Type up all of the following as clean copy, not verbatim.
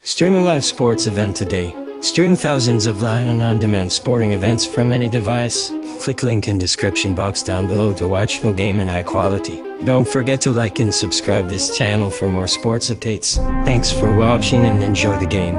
Stream a live sports event today. Stream thousands of live and on-demand sporting events from any device. Click link in description box down below to watch full game in high quality. Don't forget to like and subscribe this channel for more sports updates. Thanks for watching and enjoy the game.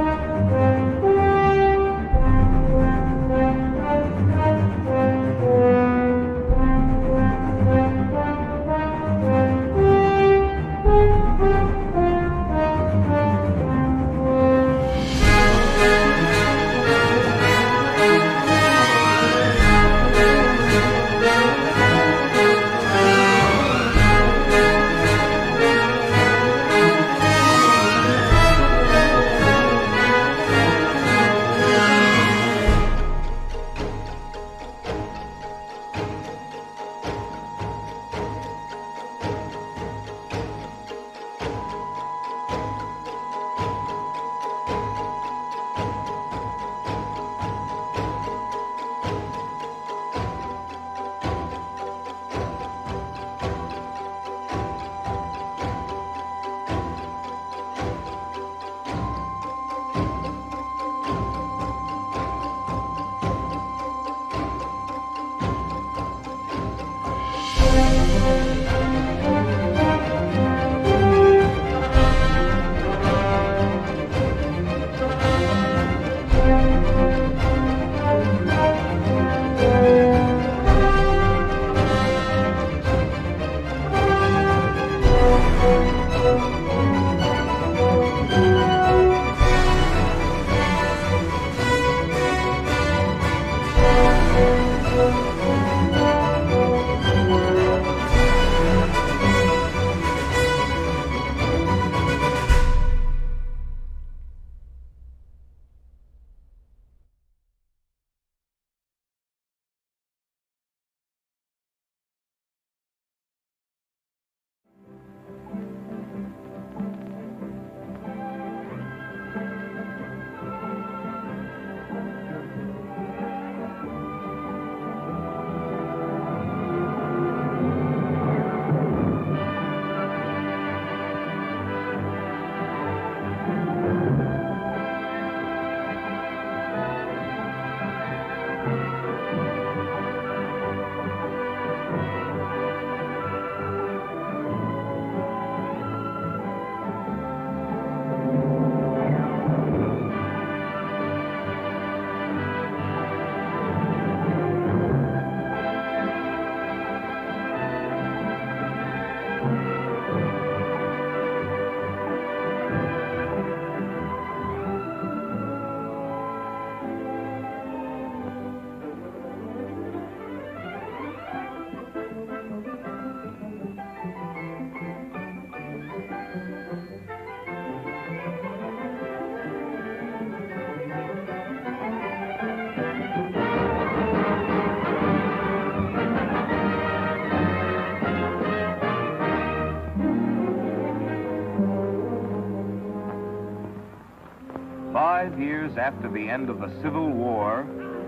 Years after the end of the Civil War,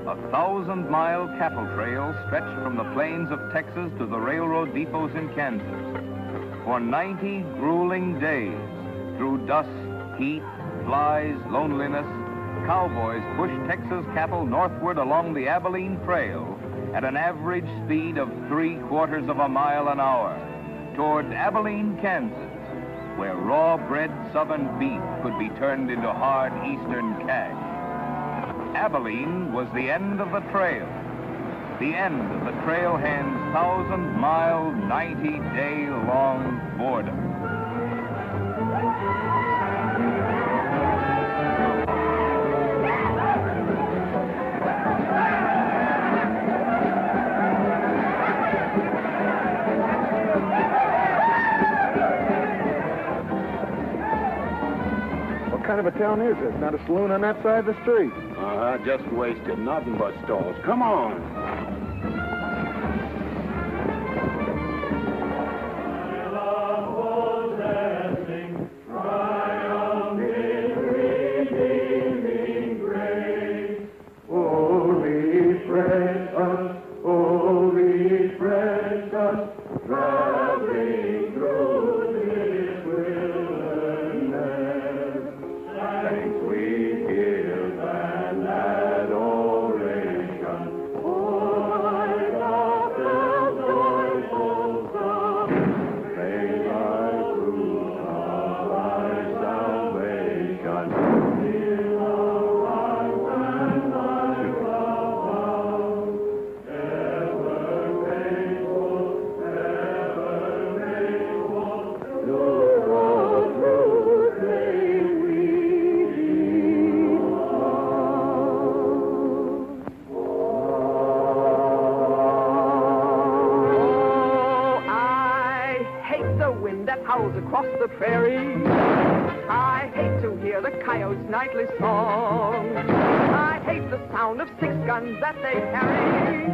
a 1,000-mile cattle trail stretched from the plains of Texas to the railroad depots in Kansas. For 90 grueling days, through dust, heat, flies, loneliness, cowboys pushed Texas cattle northward along the Abilene Trail at an average speed of 3/4 of a mile an hour toward Abilene, Kansas, where raw-bred southern beef could be turned into hard eastern cash. Abilene was the end of the trail, the end of the trailhand's 1,000-mile, 90-day-long boredom. What kind of a town is this? Not a saloon on that side of the street. Just wasted. Nothing but stalls. Come on. Thank coyote's nightly song. I hate the sound of 6 guns that they carry.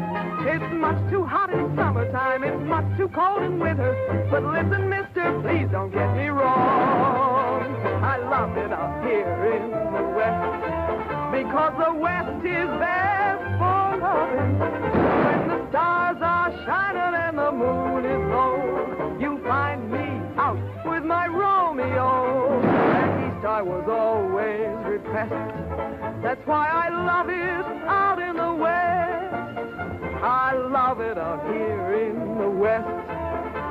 It's much too hot in summertime, it's much too cold in winter. But listen, mister, please don't get me wrong. I love it out here in the West, because the West is best for loving. When the stars are shining and the moon is low, you find me out with my Romeo. And East I was always repressed. That's why I love it out in the West. I love it out here in the West,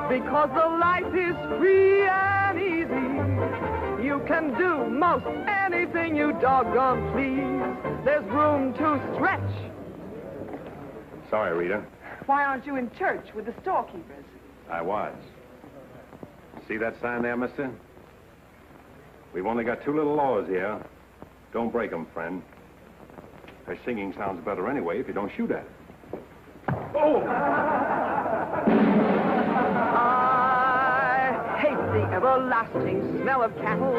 because the life is free and easy. You can do most anything you doggone please. There's room to stretch. Sorry, Rita. Why aren't you in church with the storekeepers? I was. See that sign there, mister? We've only got 2 little laws here. Don't break them, friend. Her singing sounds better anyway if you don't shoot at it. Oh! I hate the everlasting smell of cattle.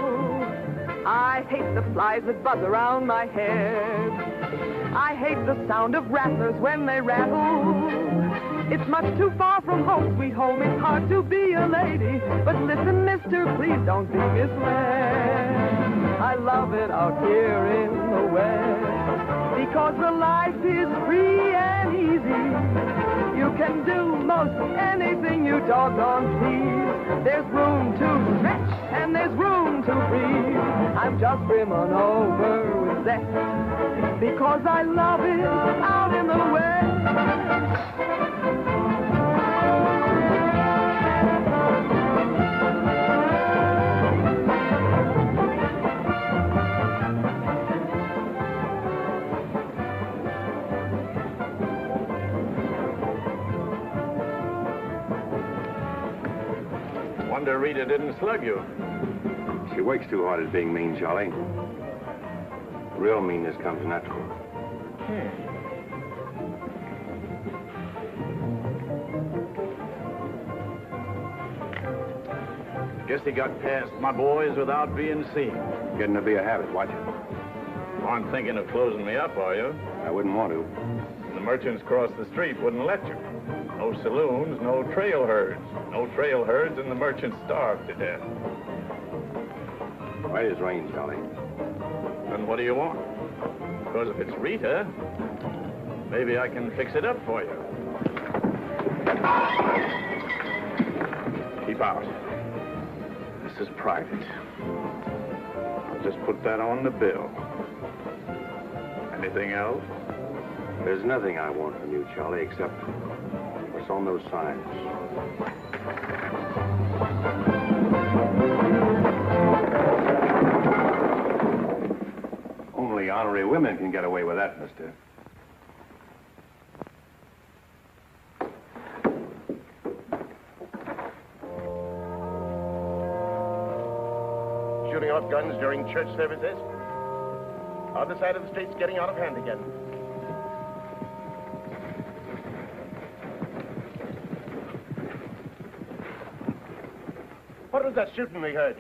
I hate the flies that buzz around my head. I hate the sound of rattlers when they rattle. It's much too far from home, sweet home. It's hard to be a lady. But listen, mister, please don't be misled. I love it out here in the West, because the life is free and easy. You can do most anything you doggone please. There's room to stretch and there's room to breathe. I'm just brimming over with zest, because I love it out in the West. Wonder Rita didn't slug you. She works too hard at being mean, Charlie. Real meanness comes natural. Guess he got past my boys without being seen. Getting to be a habit, watch it. Aren't thinking of closing me up, are you? I wouldn't want to. The merchants across the street wouldn't let you. No saloons, no trail herds. No trail herds, and the merchants starved to death. Right as rain, Charlie. Then what do you want? Because if it's Rita, maybe I can fix it up for you. Keep out. This is private. I'll just put that on the bill. Anything else? There's nothing I want from you, Charlie, except what's on those signs. Only honorary women can get away with that, mister. Shooting off guns during church services? Other side of the street's getting out of hand again. What was that shooting we heard?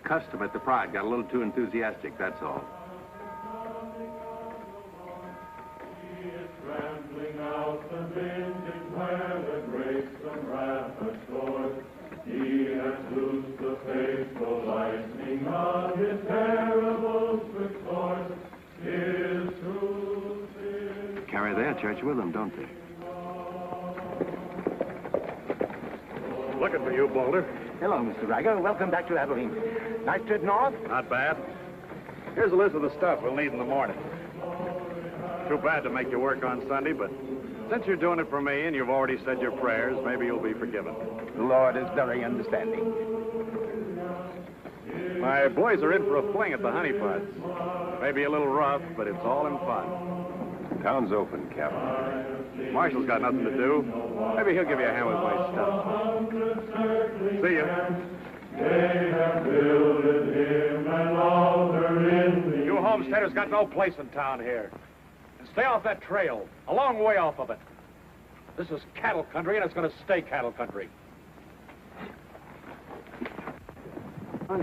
Custom at the Pride got a little too enthusiastic, that's all. Carry their church with them, don't they? Looking for you, Boulder. Hello, Mr. Rager. Welcome back to Abilene. Nice trip north? Not bad. Here's a list of the stuff we'll need in the morning. Too bad to make you work on Sunday, but since you're doing it for me and you've already said your prayers, maybe you'll be forgiven. The Lord is very understanding. My boys are in for a fling at the Honey Pots. Maybe a little rough, but it's all in fun. Town's open, Captain. Marshall's got nothing to do. Maybe he'll give you a hand with my stuff. See ya. You homesteaders got no place in town here. And stay off that trail, a long way off of it. This is cattle country, and it's going to stay cattle country.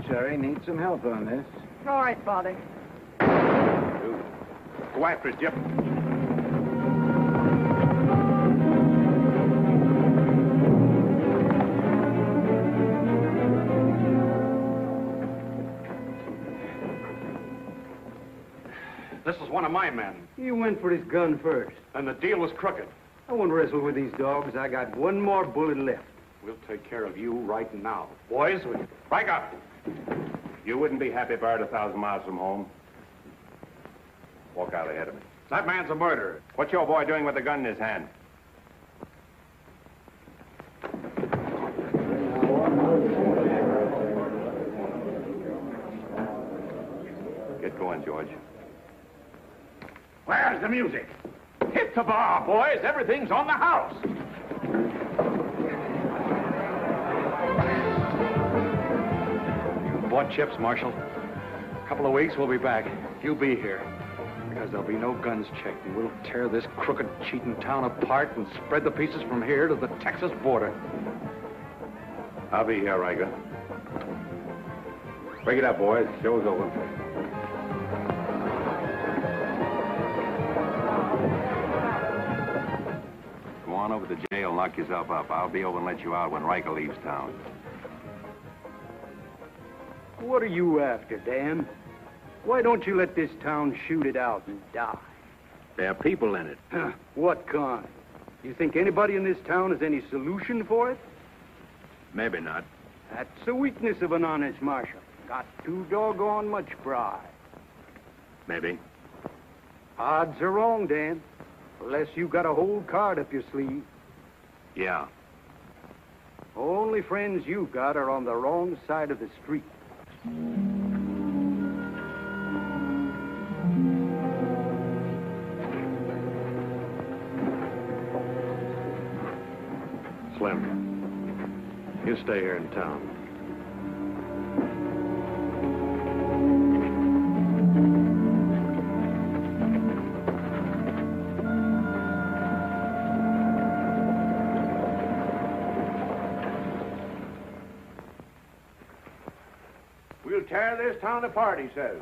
Cherry needs some help on this. All right, Father. Go after it, Jip. This is one of my men, He went for his gun first. and the deal was crooked. I won't wrestle with these dogs. I got one more bullet left. We'll take care of you right now. Boys, break up. You wouldn't be happy buried 1,000 miles from home. Walk out ahead of me. That man's a murderer. What's your boy doing with a gun in his hand? Get going, George. Where's the music? Hit the bar, boys. Everything's on the house. You bought chips, Marshal. A couple of weeks, we'll be back. You be here. Because there'll be no guns checked, and we'll tear this crooked, cheating town apart and spread the pieces from here to the Texas border. I'll be here, Riker. Break it up, boys. Show's over. Come on over to jail, knock yourself up. I'll be over and let you out when Riker leaves town. What are you after, Dan? Why don't you let this town shoot it out and die? There are people in it. Huh, what kind? You think anybody in this town has any solution for it? Maybe not. That's the weakness of an honest marshal. Got too doggone much pride. Maybe. Odds are wrong, Dan. Unless you got a whole card up your sleeve. Yeah. Only friends you got are on the wrong side of the street. Slim, you stay here in town. We'll tear this town apart, he says.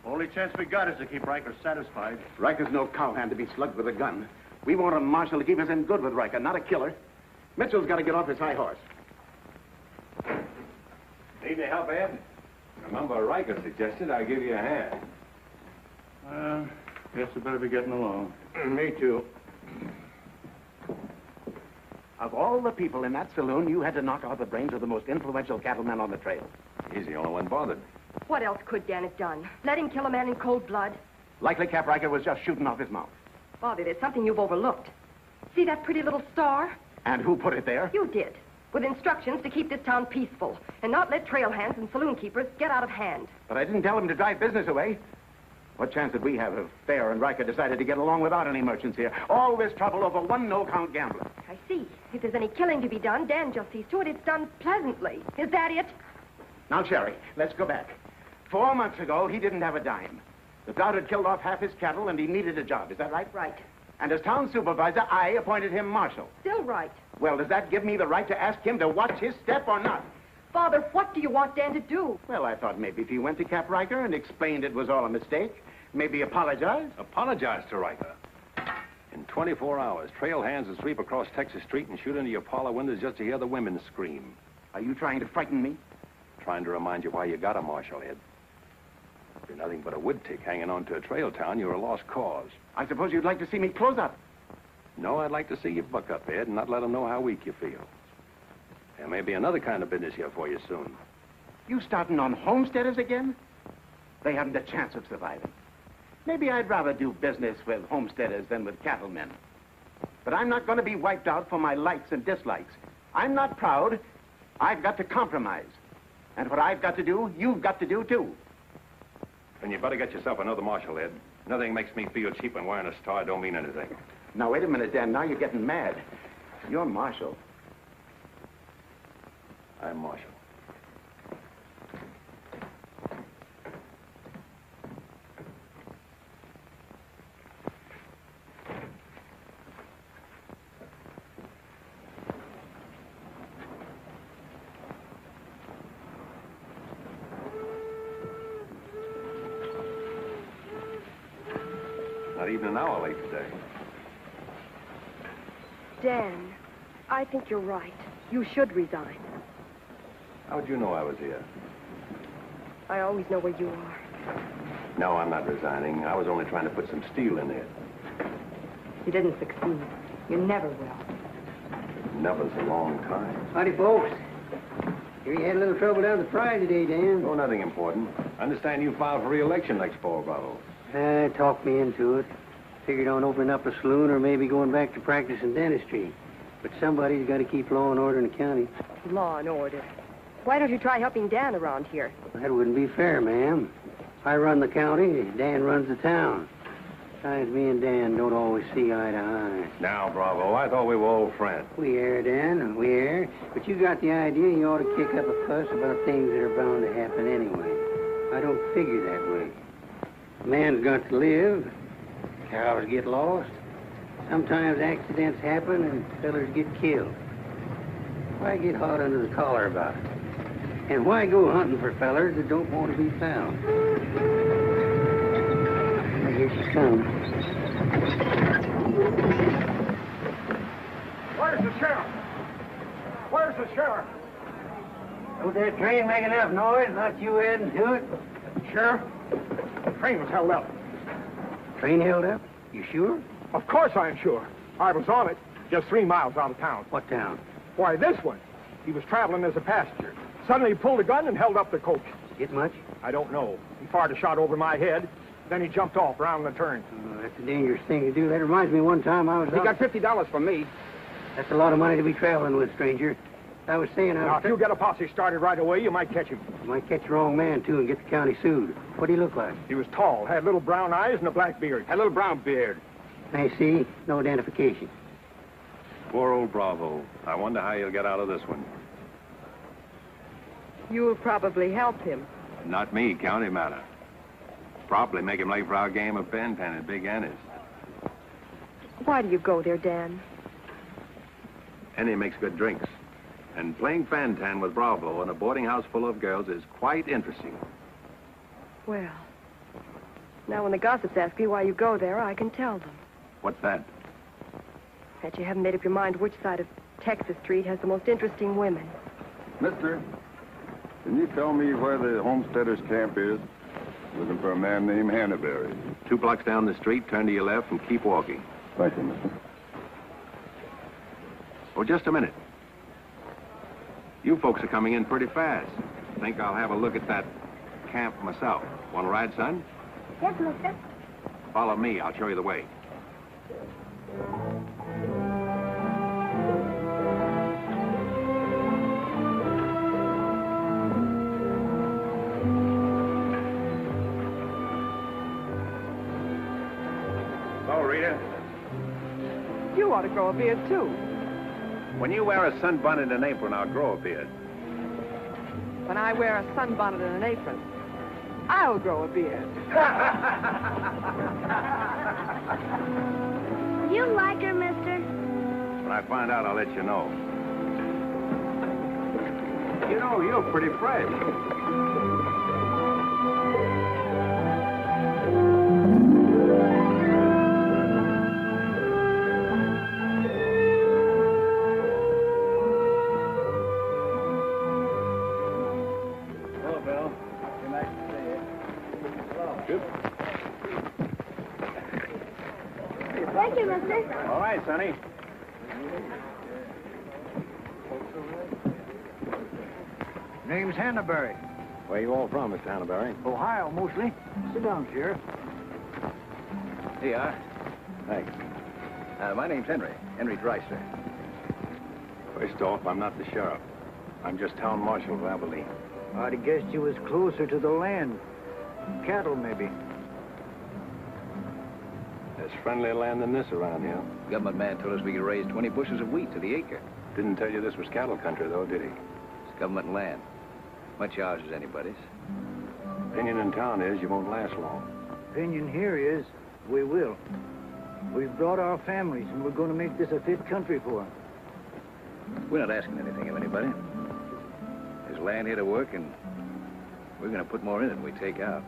Only chance we got is to keep Riker satisfied. Riker's no cowhand to be slugged with a gun. We want a marshal to keep us in good with Riker, not a killer. Mitchell's got to get off his high horse. Need any help, Ed? Remember, Riker suggested I give you a hand. Guess we better be getting along. Me too. Of all the people in that saloon, you had to knock out the brains of the most influential cattleman on the trail. He's the only one bothered. What else could Dan have done? Let him kill a man in cold blood? Likely Cap Riker was just shooting off his mouth. Father, there's something you've overlooked. See that pretty little star? And who put it there? You did. With instructions to keep this town peaceful and not let trail hands and saloon keepers get out of hand. But I didn't tell him to drive business away. What chance did we have if Fair and Riker decided to get along without any merchants here? All this trouble over one no-count gambler. I see. If there's any killing to be done, Dan just sees to it it's done pleasantly. Is that it? Now, Sherry, let's go back. 4 months ago, he didn't have a dime. The drought had killed off half his cattle, and he needed a job. Is that right? Right. And as town supervisor, I appointed him marshal. Still right. Well, does that give me the right to ask him to watch his step or not? Father, what do you want Dan to do? Well, I thought maybe if he went to Cap Riker and explained it was all a mistake, maybe apologize. Apologize to Riker. In 24 hours, trail hands will sweep across Texas Street and shoot into your parlor windows just to hear the women scream. Are you trying to frighten me? Trying to remind you why you got a marshal, Ed. If you're nothing but a wood tick hanging on to a trail town, you're a lost cause. I suppose you'd like to see me close up. No, I'd like to see you buck up, Ed, and not let them know how weak you feel. There may be another kind of business here for you soon. You starting on homesteaders again? They haven't a chance of surviving. Maybe I'd rather do business with homesteaders than with cattlemen. But I'm not going to be wiped out for my likes and dislikes. I'm not proud. I've got to compromise. And what I've got to do, you've got to do, too. Then you better get yourself another marshal, Ed. Nothing makes me feel cheap when wearing a star don't mean anything. Now, wait a minute, Dan. Now you're getting mad. You're marshal. I'm marshal. Not even an hour late today. Dan, I think you're right. You should resign. How'd you know I was here? I always know where you are. No, I'm not resigning. I was only trying to put some steel in it. You didn't succeed. You never will. Never's a long time. Howdy, folks. Here you had a little trouble down at the Pride today, Dan. Oh, nothing important. I understand you filed for re-election next fall, Bravo. Talked me into it. Figured on opening up a saloon or maybe going back to practice in dentistry. But somebody's got to keep law and order in the county. Law and order. Why don't you try helping Dan around here? That wouldn't be fair, ma'am. I run the county, Dan runs the town. Besides, me and Dan don't always see eye to eye. Now, Bravo, I thought we were old friends. We are, Dan, we are. But you got the idea you ought to kick up a fuss about things that are bound to happen anyway. I don't figure that way. A man's got to live. Cows get lost. Sometimes accidents happen and fellers get killed. Why get hot under the collar about it? And why go hunting for fellers that don't want to be found? Here she comes. Where's the sheriff? Where's the sheriff? Don't that train make enough noise? Not you adding to it? Sheriff, the train was held up. Train held up? You sure? Of course I'm sure. I was on it, just 3 miles out of town. What town? Why, this one. He was traveling as a passenger. Suddenly he pulled a gun and held up the coach. Get much? I don't know. He fired a shot over my head. Then he jumped off around the turn. Oh, that's a dangerous thing to do. That reminds me one time I was He got $50 from me. That's a lot of money to be traveling with, stranger. I was saying Now, if you get a posse started right away, you might catch him. You might catch the wrong man, too, and get the county sued. What do he look like? He was tall, had little brown eyes and a black beard. Had a little brown beard. I see. No identification. Poor old Bravo. I wonder how he'll get out of this one. You'll probably help him. Not me, county matter. Probably make him late for our game of pen at Big Annie's. Why do you go there, Dan? Annie makes good drinks. And playing fan-tan with Bravo in a boarding house full of girls is quite interesting. Well, now when the gossips ask me why you go there, I can tell them. What's that? That you haven't made up your mind which side of Texas Street has the most interesting women. Mister, can you tell me where the homesteaders' camp is? Looking for a man named Hannaberry. 2 blocks down the street, turn to your left, and keep walking. Thank you, mister. Oh, just a minute. You folks are coming in pretty fast. Think I'll have a look at that camp myself. Want to ride, son? Yes, mister. Follow me. I'll show you the way. Oh, Rita. You ought to grow a beard, too. When you wear a sunbonnet and apron, I'll grow a beard. When I wear a sunbonnet and an apron, I'll grow a beard. You like her, mister? When I find out, I'll let you know. You know, you're pretty fresh. Thank you, mister. All right, Sonny. Name's Hannaberry. Where you all from, Mr. Hannaberry? Ohio, mostly. Sit down, Sheriff. Here you are. Thanks. My name's Henry. Henry Dreister. First off, I'm not the sheriff. I'm just town marshal of Abilene. I'd have guessed you was closer to the land. Cattle, maybe. There's friendlier land than this around here. Government man told us we could raise 20 bushels of wheat to the acre. Didn't tell you this was cattle country, though, did he? It's government land. Much ours is anybody's. Opinion in town is you won't last long. Opinion here is we will. We've brought our families, and we're going to make this a fit country for them. We're not asking anything of anybody. There's land here to work, and we're going to put more in it than we take out.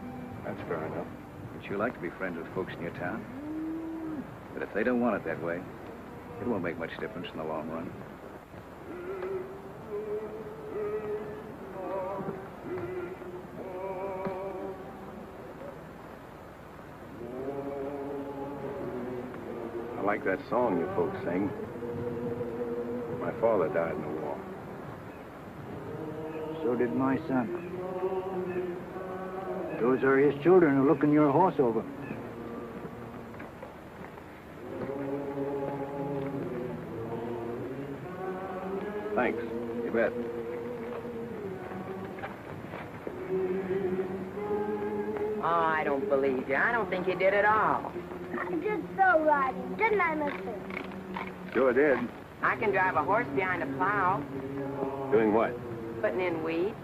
That's fair enough. Would you like to be friends with folks in your town? But if they don't want it that way, it won't make much difference in the long run. I like that song you folks sing. My father died in the war. So did my son. Those are his children who are looking your horse over. Thanks. You bet. Oh, I don't believe you. I don't think you did at all. I did so right, didn't I, mister? Sure did. I can drive a horse behind a plow, Doing what? putting in weeds.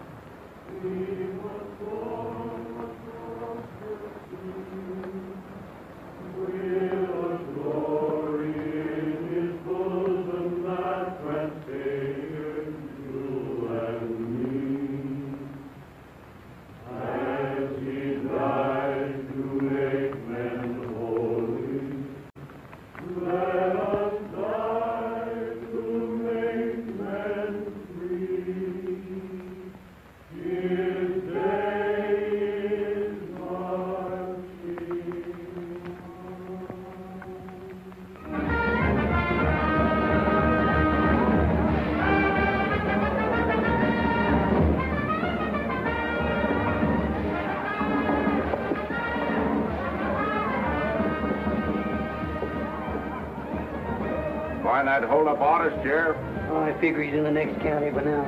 Find that hold-up artist, Sheriff? Oh, I figure he's in the next county by now.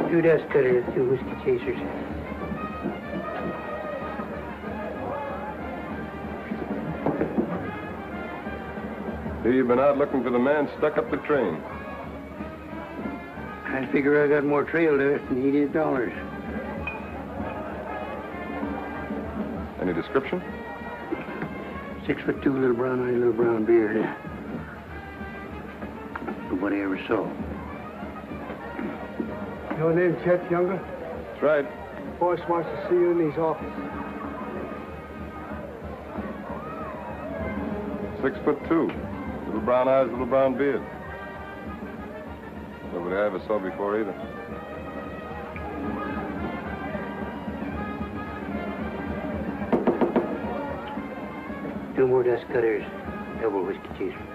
2 dust cutters, 2 whiskey chasers. You've been out looking for the man stuck up the train. I figure I got more trail dust than he did dollars. Any description? 6'2", little brown eyes, little brown beard. Nobody ever saw. Your name, Chet Younger? That's right. Boss wants to see you in his office. 6'2", little brown eyes, little brown beard. Nobody I ever saw before either. Two more dust cutters, double whiskey chaser.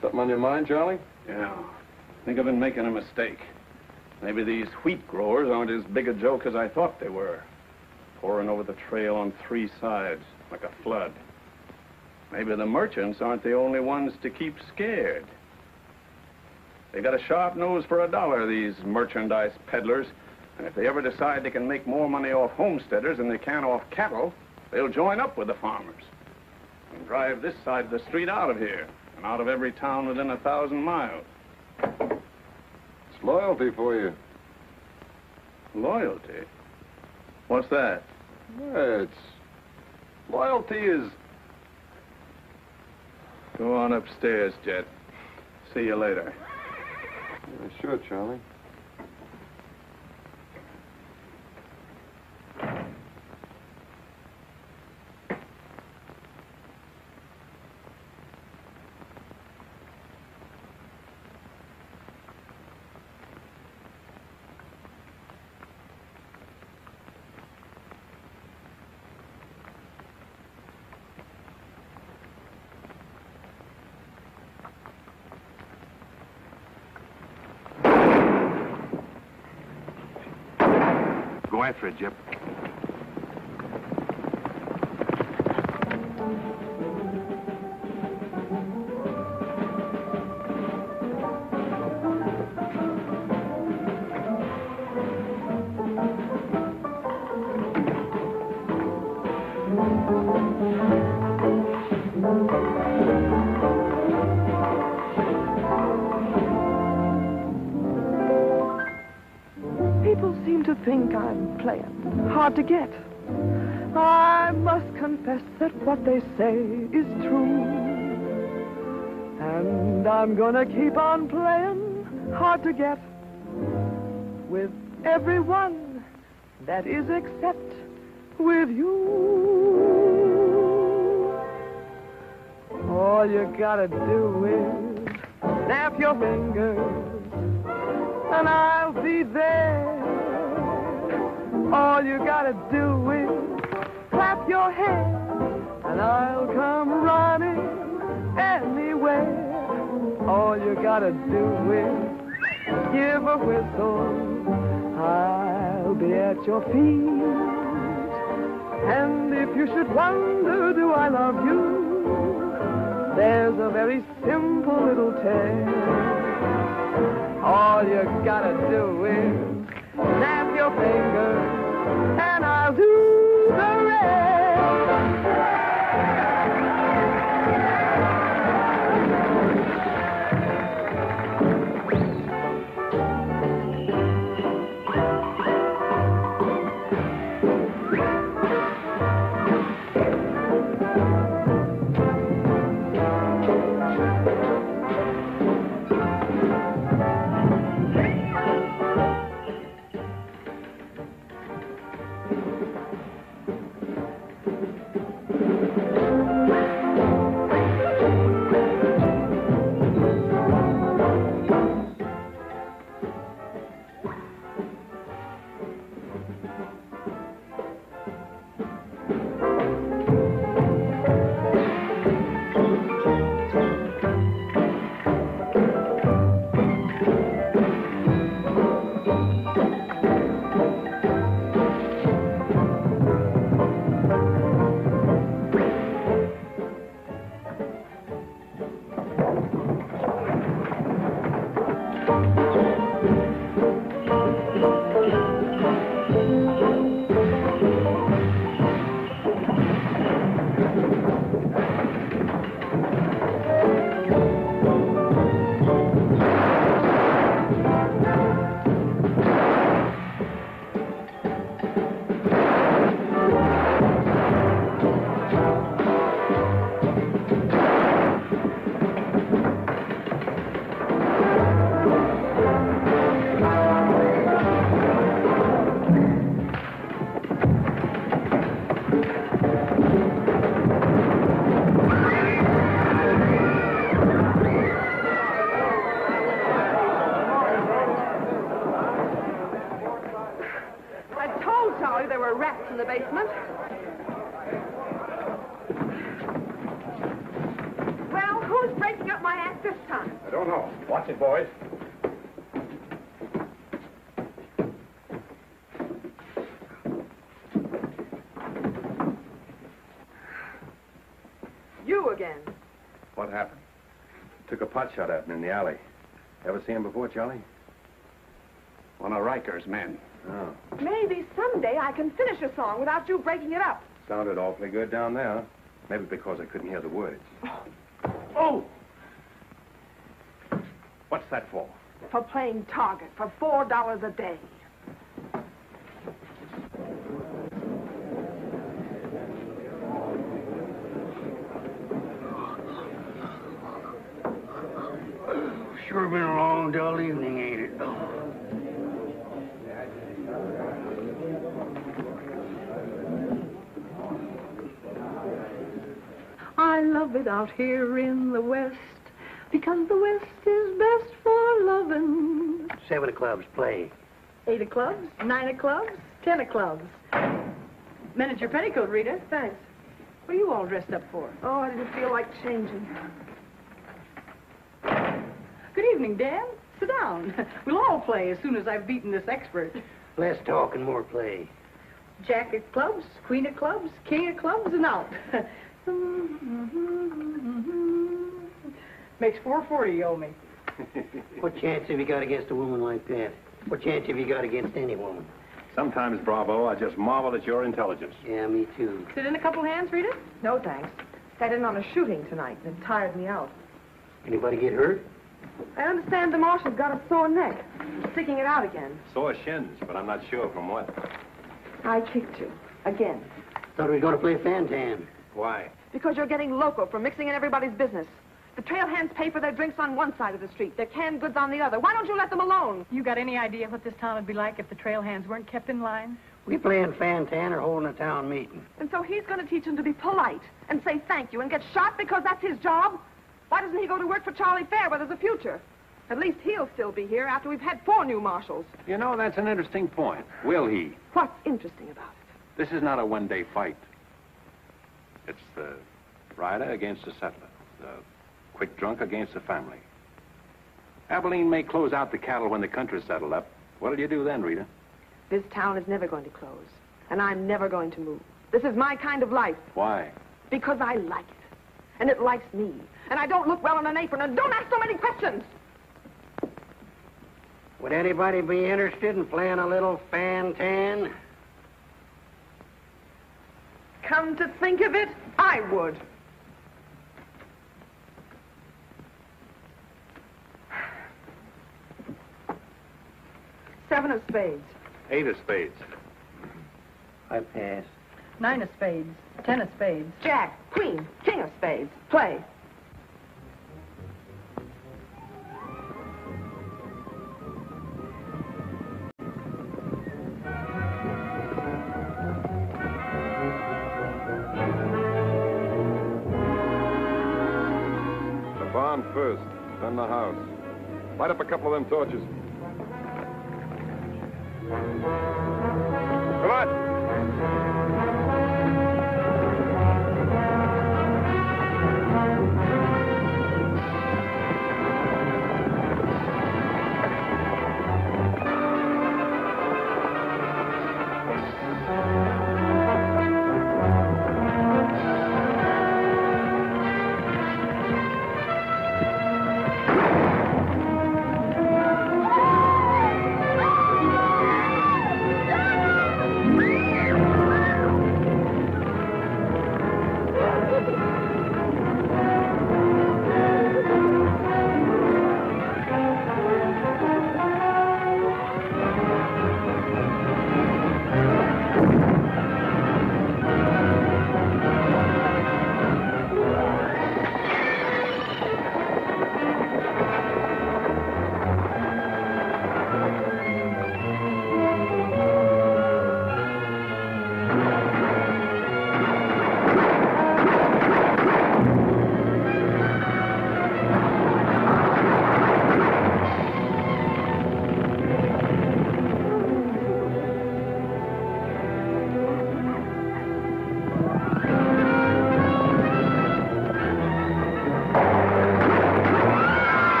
Something on your mind, Charlie? Yeah. I think I've been making a mistake. Maybe these wheat growers aren't as big a joke as I thought they were. Pouring over the trail on 3 sides, like a flood. Maybe the merchants aren't the only ones to keep scared. They got a sharp nose for $1, these merchandise peddlers. And if they ever decide they can make more money off homesteaders than they can off cattle, they'll join up with the farmers and drive this side of the street out of here and out of every town within 1,000 miles. It's loyalty for you. Loyalty? What's that? Yeah, loyalty is... Go on upstairs, Jet. See you later. Yeah, sure, Charlie. Go after it, Jip. People seem to think I'm playing hard to get. I must confess that what they say is true. And I'm gonna keep on playing hard to get with everyone that is except with you. All you gotta do is snap your fingers and I'll be there. All you gotta do is clap your hands and I'll come running anywhere. All you gotta do is give a whistle, I'll be at your feet. And if you should wonder, do I love you? There's a very simple little tale. All you gotta do is snap your fingers and I'll do the rest. In the basement. Well, who's breaking up my act this time? I don't know. Watch it, boys. You again. What happened? Took a pot shot at him in the alley. Ever see him before, Charlie? One of Riker's men. Oh. Maybe someday I can finish a song without you breaking it up. Sounded awfully good down there. Maybe because I couldn't hear the words. Oh! What's that for? For playing target for $4 a day. Sure been a long, dull evening, ain't it? I love it out here in the West, because the West is best for loving. 7 of clubs, play. 8 of clubs, 9 of clubs, 10 of clubs. Miniature petticoat, Rita. Thanks. What are you all dressed up for? Oh, I didn't feel like changing. Good evening, Dan. Sit down. We'll all play as soon as I've beaten this expert. Less talk and more play. Jack of clubs, queen of clubs, king of clubs, and out. Makes $4.40 you owe me. What chance have you got against a woman like that? What chance have you got against any woman? Sometimes, Bravo, I just marvel at your intelligence. Yeah, me too. Sit in a couple hands, Rita? No, thanks. Sat in on a shooting tonight, and it tired me out. Anybody get hurt? I understand the marshal's got a sore neck. He's sticking it out again. Sore shins, but I'm not sure from what. I kicked you. Again. Thought we were going to play Fantan. Why? Because you're getting loco for mixing in everybody's business. The trail hands pay for their drinks on one side of the street, their canned goods on the other. Why don't you let them alone? You got any idea what this town would be like if the trail hands weren't kept in line? We playing fan-tan or holding a town meeting. And so he's going to teach them to be polite and say thank you and get shot because that's his job? Why doesn't he go to work for Charlie Fair where there's a future? At least he'll still be here after we've had 4 new marshals. You know, that's an interesting point. Will he? What's interesting about it? This is not a one-day fight. It's the rider against the settler, the quick drunk against the family. Abilene may close out the cattle when the country's settled up. What'll you do then, Rita? This town is never going to close, and I'm never going to move. This is my kind of life. Why? Because I like it, and it likes me, and I don't look well in an apron, and don't ask so many questions. Would anybody be interested in playing a little fan-tan? Come to think of it, I would. Seven of spades. 8 of spades. I pass. 9 of spades. 10 of spades. Jack, queen, king of spades. Play. The barn first, then the house. Light up a couple of them torches. Come on.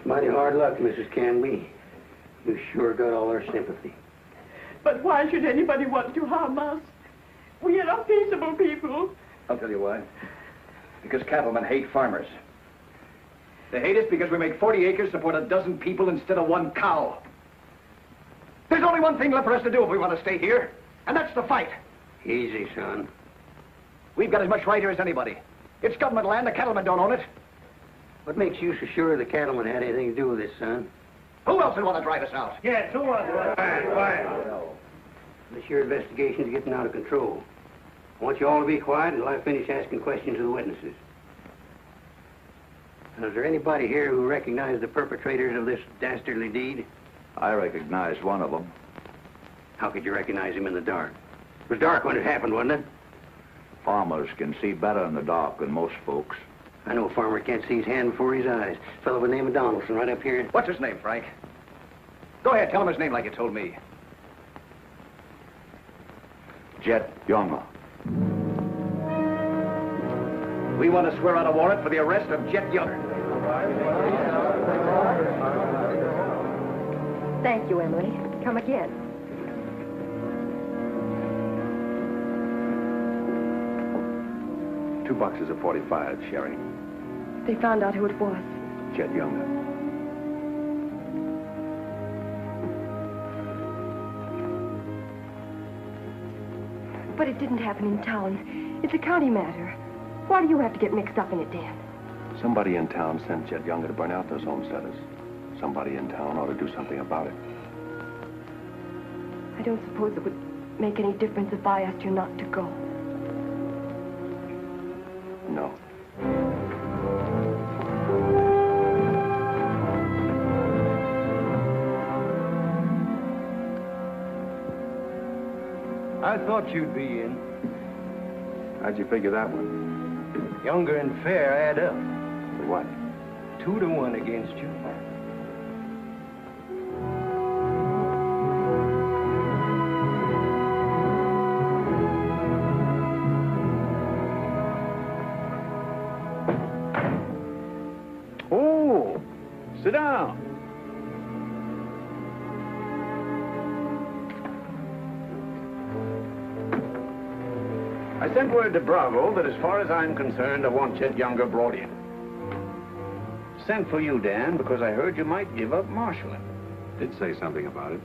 Mighty hard luck, Mrs. Canby. You sure got all our sympathy. But why should anybody want to harm us? We are peaceable people. I'll tell you why. Because cattlemen hate farmers. They hate us because we make 40 acres support a dozen people instead of 1 cow. There's only one thing left for us to do if we want to stay here, and that's to fight. Easy, son. We've got as much right here as anybody. It's government land. The cattlemen don't own it. What makes you so sure the cattlemen had anything to do with this, son? Who else would want to drive us out? Yes, who wants to? Quiet. This your investigation's getting out of control. I want you all to be quiet until I finish asking questions of the witnesses. Now, is there anybody here who recognized the perpetrators of this dastardly deed? I recognized one of them. How could you recognize him in the dark? It was dark when it happened, wasn't it? Farmers can see better in the dark than most folks. I know a farmer can't see his hand before his eyes. A fellow by the name of Donaldson right up here. What's his name, Frank? Go ahead, tell him his name like you told me. Jet Younger. We want to swear out a warrant for the arrest of Jet Younger. Thank you, Emily. Come again. Two boxes of 45, Sherry. They found out who it was. Jet Younger. But it didn't happen in town. It's a county matter. Why do you have to get mixed up in it, Dan? Somebody in town sent Jet Younger to burn out those homesteaders. Somebody in town ought to do something about it. I don't suppose it would make any difference if I asked you not to go. No. I thought you'd be in. How'd you figure that one? Younger and Fair add up. For what? 2-1 against you. Oh, sit down. I sent word to Bravo that as far as I'm concerned, I want Chet Younger brought in. Sent for you, Dan, because I heard you might give up marshaling. Did say something about it.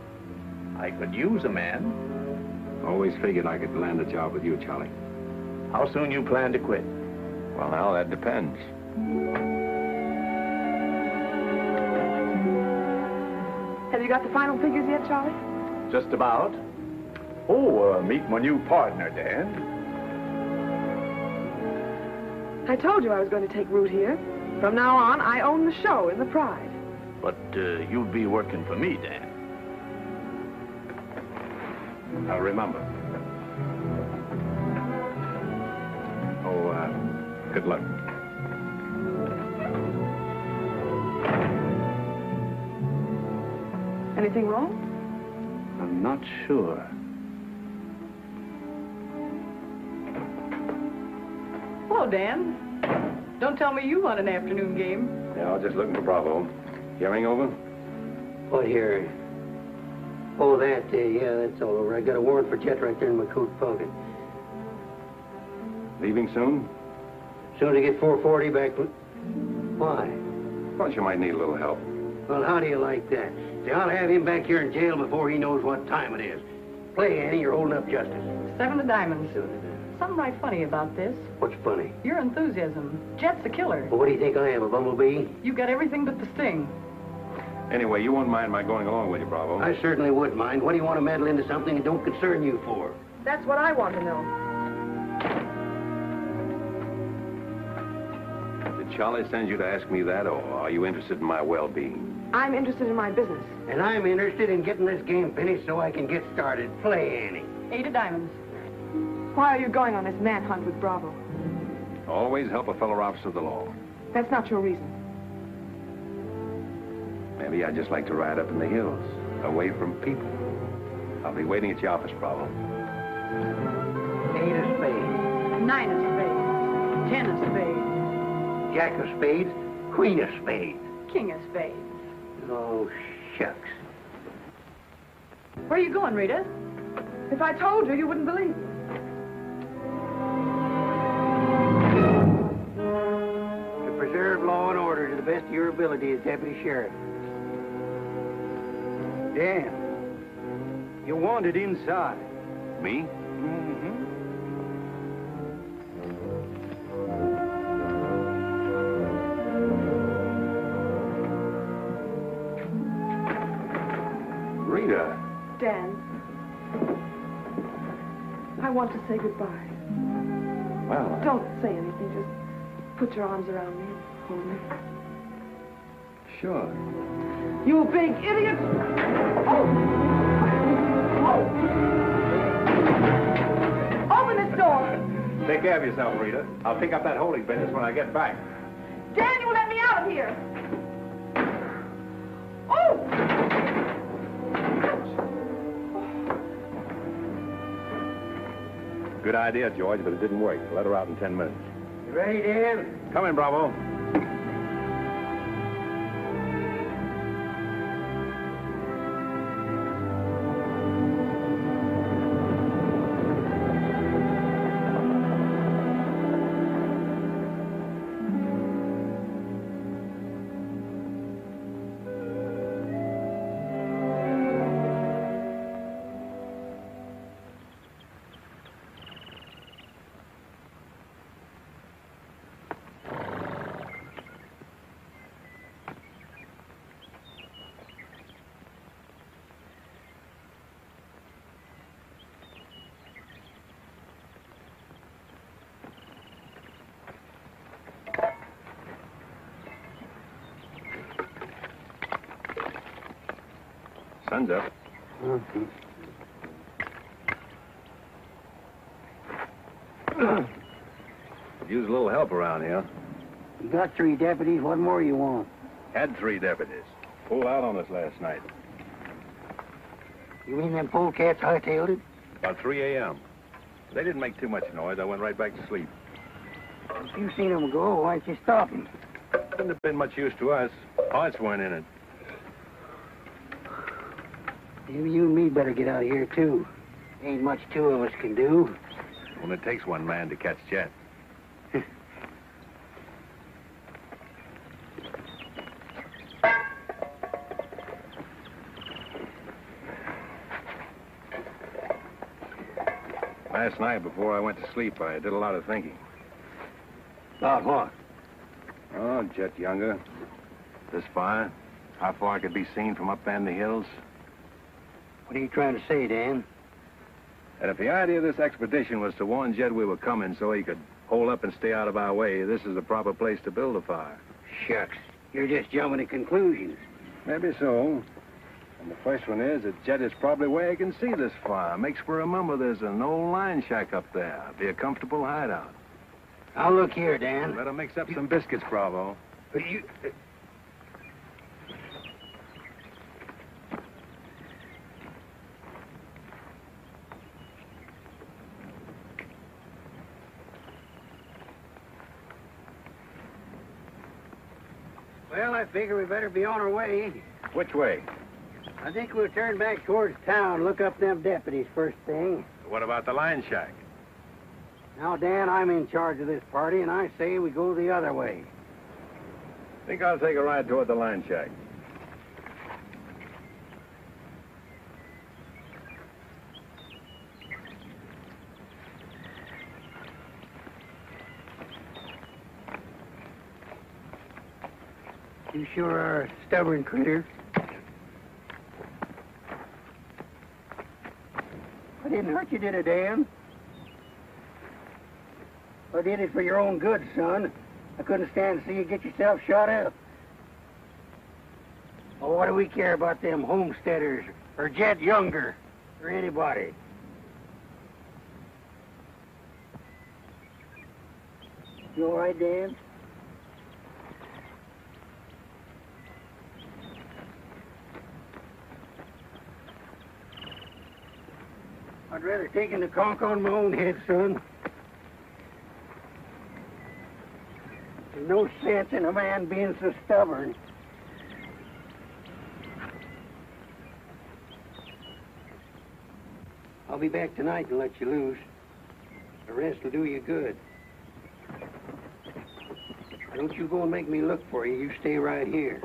I could use a man. Always figured I could land a job with you, Charlie. How soon you plan to quit? Well, now, that depends. Have you got the final figures yet, Charlie? Just about. Oh, meet my new partner, Dan. I told you I was going to take root here. From now on, I own the show in the Pride. But you'd be working for me, Dan. I'll remember. Oh, good luck. Anything wrong? I'm not sure. Hello, Dan. Don't tell me you won an afternoon game. Yeah, I was just looking for Bravo. Hearing over? What here? Oh, that, yeah, that's all over. I got a warrant for Chet right there in my coat pocket. Leaving soon? Soon to get 440 back. Why? Thought you might need a little help. Well, how do you like that? See, I'll have him back here in jail before he knows what time it is. Play, Annie, you're holding up justice. 7 to diamonds. Something right funny about this. What's funny? Your enthusiasm. Jet's a killer. Well, what do you think I am, a bumblebee? You got everything but the sting. Anyway, you won't mind my going along with you, Bravo. I certainly would mind. What do you want to meddle into something that don't concern you for? That's what I want to know. Did Charlie send you to ask me that, or are you interested in my well-being? I'm interested in my business. And I'm interested in getting this game finished so I can get started. Play, Annie. 8 of diamonds. Why are you going on this manhunt with Bravo? Always help a fellow officer of the law. That's not your reason. Maybe I'd just like to ride up in the hills, away from people. I'll be waiting at your office, Bravo. 8 of spades. 9 of spades. 10 of spades. Jack of spades. Queen of spades. King of spades. Oh, shucks. Where are you going, Rita? If I told you, you wouldn't believe me. To preserve law and order to the best of your ability as deputy sheriff. Dan, you're wanted inside. Me? Mm-hmm. Rita. Dan, I want to say goodbye. Well, Don't say anything. Just put your arms around me and hold me. sure. You big idiot! Oh! Open this door! Take care of yourself, Rita. I'll pick up that holding business when I get back. Dan, you let me out of here! Oh! Good idea, George, but it didn't work. Let her out in 10 minutes. You ready, Dan? Come in, Bravo. Sun's up. Could use a little help around here. You got 3 deputies. What more you want? Had 3 deputies. Pulled out on us last night. You mean them polecats hightailed it? About 3 a.m. They didn't make too much noise. I went right back to sleep. If you seen them go, why don't you stop them? Wouldn't have been much use to us. Hearts weren't in it. Maybe you and me better get out of here, too. Ain't much 2 of us can do. Only takes 1 man to catch Jet. Last night, before I went to sleep, I did a lot of thinking. About what? Oh, Jet Younger. This fire. How far it could be seen from up in the hills. What are you trying to say, Dan? And if the idea of this expedition was to warn Jed we were coming so he could hole up and stay out of our way, this is the proper place to build a fire. Shucks. You're just jumping to conclusions. Maybe so. And the first one is that Jed is probably where he can see this fire. Makes for remember there's an old line shack up there. Be a comfortable hideout. Now look here, Dan. Better mix up some biscuits, Bravo. You... Well, I figure we better be on our way. Which way? I think we'll turn back towards town, look up them deputies first thing. What about the line shack? Now, Dan, I'm in charge of this party, and I say we go the other way. Think I'll take a ride toward the line shack. You sure are a stubborn critter. I didn't hurt you, did I, Dan? I did it for your own good, son. I couldn't stand to see you get yourself shot up. Oh, what do we care about them homesteaders or Jed Younger or anybody? You all right, Dan? I'd rather take the conk on my own head, son. There's no sense in a man being so stubborn. I'll be back tonight to let you loose. The rest will do you good. Don't you go and make me look for you. You stay right here.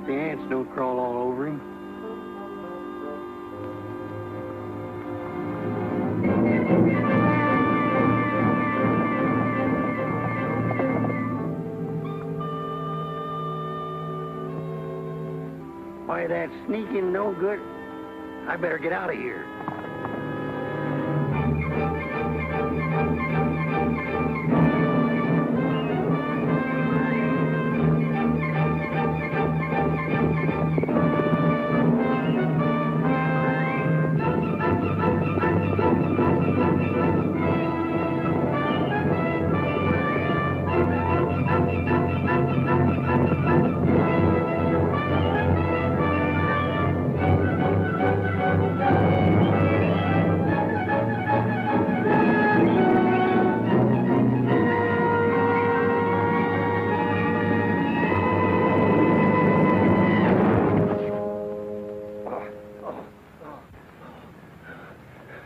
The ants don't crawl all over him. Why, that sneaking no good. I better get out of here.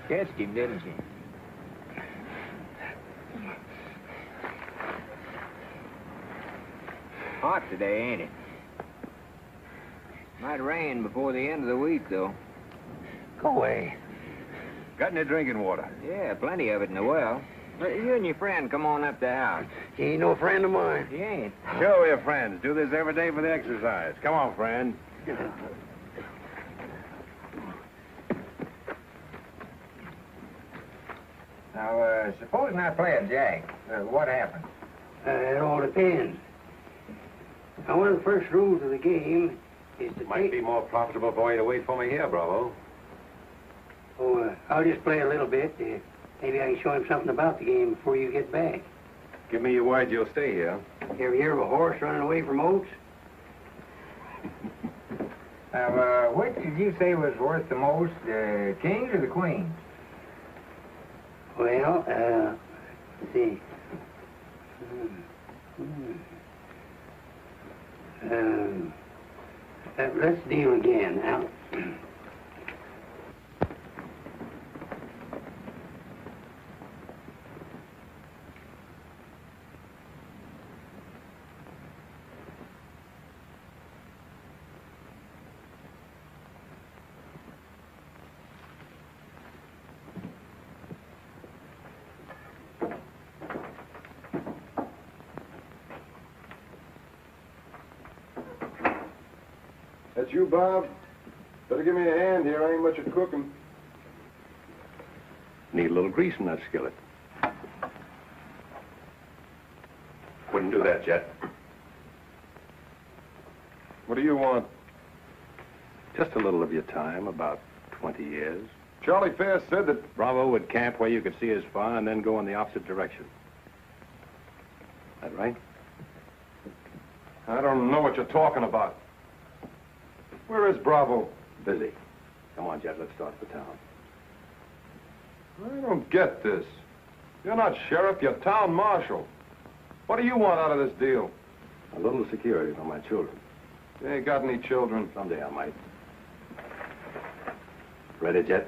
Catched him, didn't you? Hot today, ain't it? Might rain before the end of the week, though. Go away. Got any drinking water? Yeah, plenty of it in the well. But you and your friend come on up the house. He ain't no friend of mine. He ain't. Sure, we're friends. Do this every day for the exercise. Come on, friend. Now, supposing I play a jack, what happens? It all depends. Now, one of the first rules of the game is to Might be more profitable for you to wait for me here, Bravo. Oh, I'll just play a little bit. Maybe I can show him something about the game before you get back. Give me your word you'll stay here. You ever hear of a horse running away from oats? Now, which did you say was worth the most, the kings or the queens? Well, let's see. Let's deal again. Now, That's you, Bob? Better give me a hand here. I ain't much at cooking. Need a little grease in that skillet. Wouldn't do that, Jet. What do you want? Just a little of your time, about 20 years. Charlie Fair said that... Bravo would camp where you could see his far and then go in the opposite direction. That right? I don't know what you're talking about. Where is Bravo? Busy. Come on, Jet, let's start for town. I don't get this. You're not sheriff, you're town marshal. What do you want out of this deal? A little security for my children. You ain't got any children. Someday I might. Ready, Jet?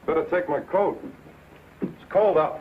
Better take my coat. It's cold out.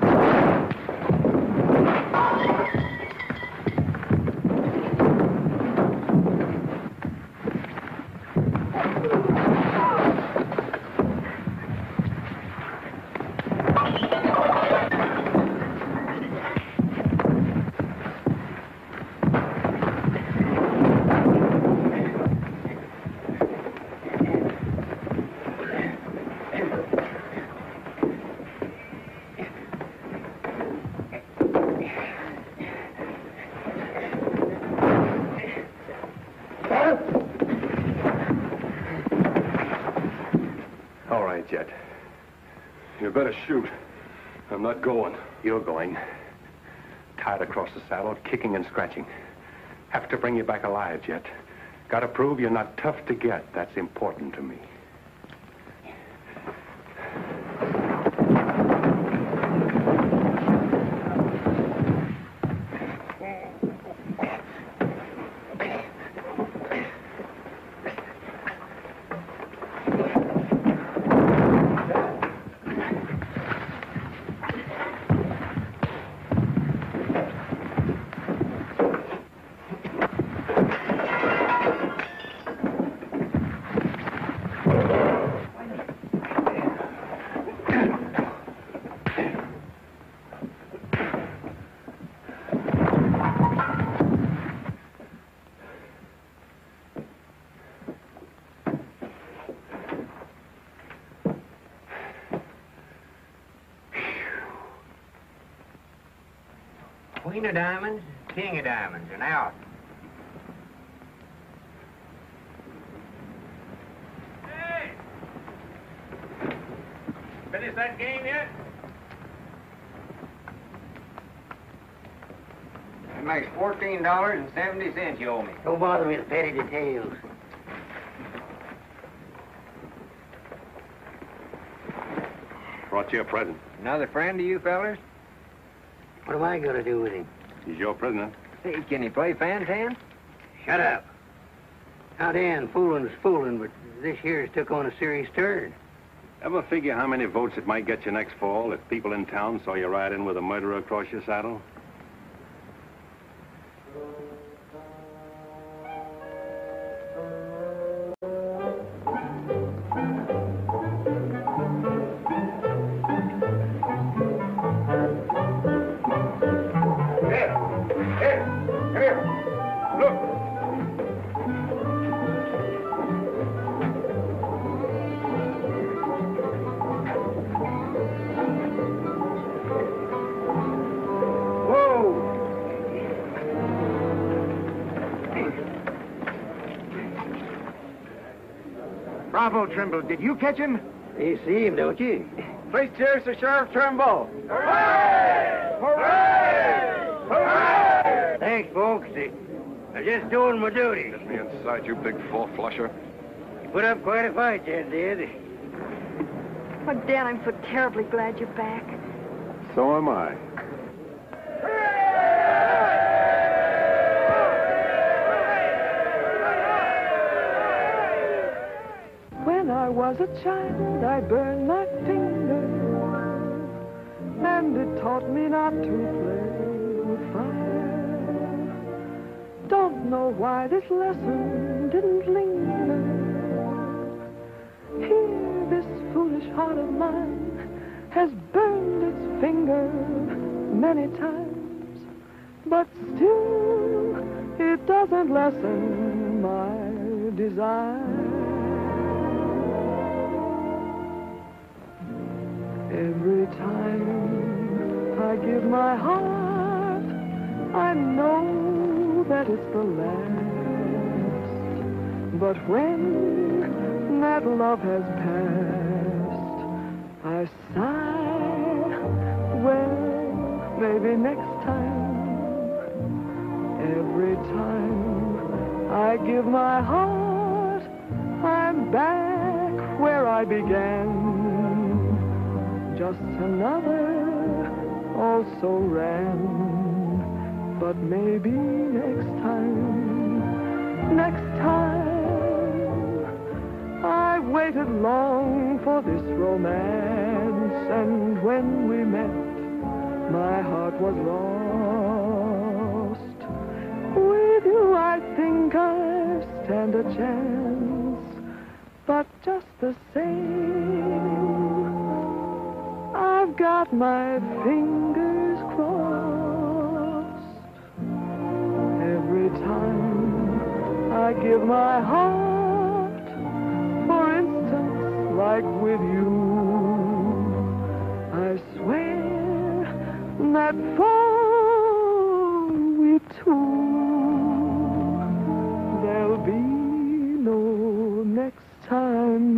Jet. You better shoot. I'm not going. You're going. Tied across the saddle, kicking and scratching. Have to bring you back alive, Jet. Gotta prove you're not tough to get. That's important to me. Queen of diamonds, king of diamonds, and out. Hey! Finish that game yet? That makes $14.70 you owe me. Don't bother me with petty details. Brought you a present. Another friend of you fellers? What am I going to do with him? He's your prisoner. Say, can he play fan-tan? Shut up. Now, Dan, fooling's fooling, but this here's took on a serious turn. Ever figure how many votes it might get you next fall if people in town saw you ride in with a murderer across your saddle? Bravo, Trimble. Did you catch him? You see him, don't you? Please cheers to Sheriff Trimble. Hooray! Hooray! Hooray! Thanks, folks. I'm just doing my duty. Get me inside, you big four-flusher. You put up quite a fight, you did. Oh, Dan, I'm so terribly glad you're back. So am I. When I was a child, I burned my finger, and it taught me not to play with fire. Don't know why this lesson didn't linger. Here, this foolish heart of mine has burned its finger many times, but still, it doesn't lessen my desire. Every time I give my heart, I know that it's the last. But when that love has passed, I sigh, well, maybe next time. Every time I give my heart, I'm back where I began. Just another also ran, but maybe next time, I waited long for this romance, and when we met, my heart was lost. With you, I think I stand a chance, but just the same, I've got my fingers crossed. Every time I give my heart, for instance, like with you, I swear that for we two, there'll be no next time.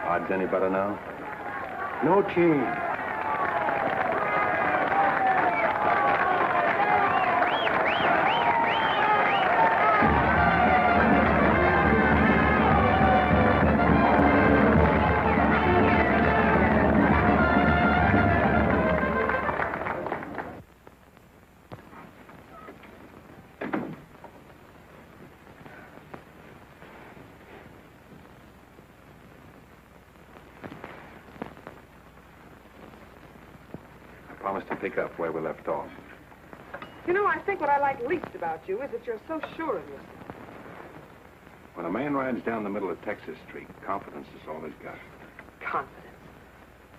Odds any better now? No change. Promise to pick up where we left off. You know, I think what I like least about you is that you're so sure of yourself. When a man rides down the middle of Texas Street, confidence is all he's got. Confidence.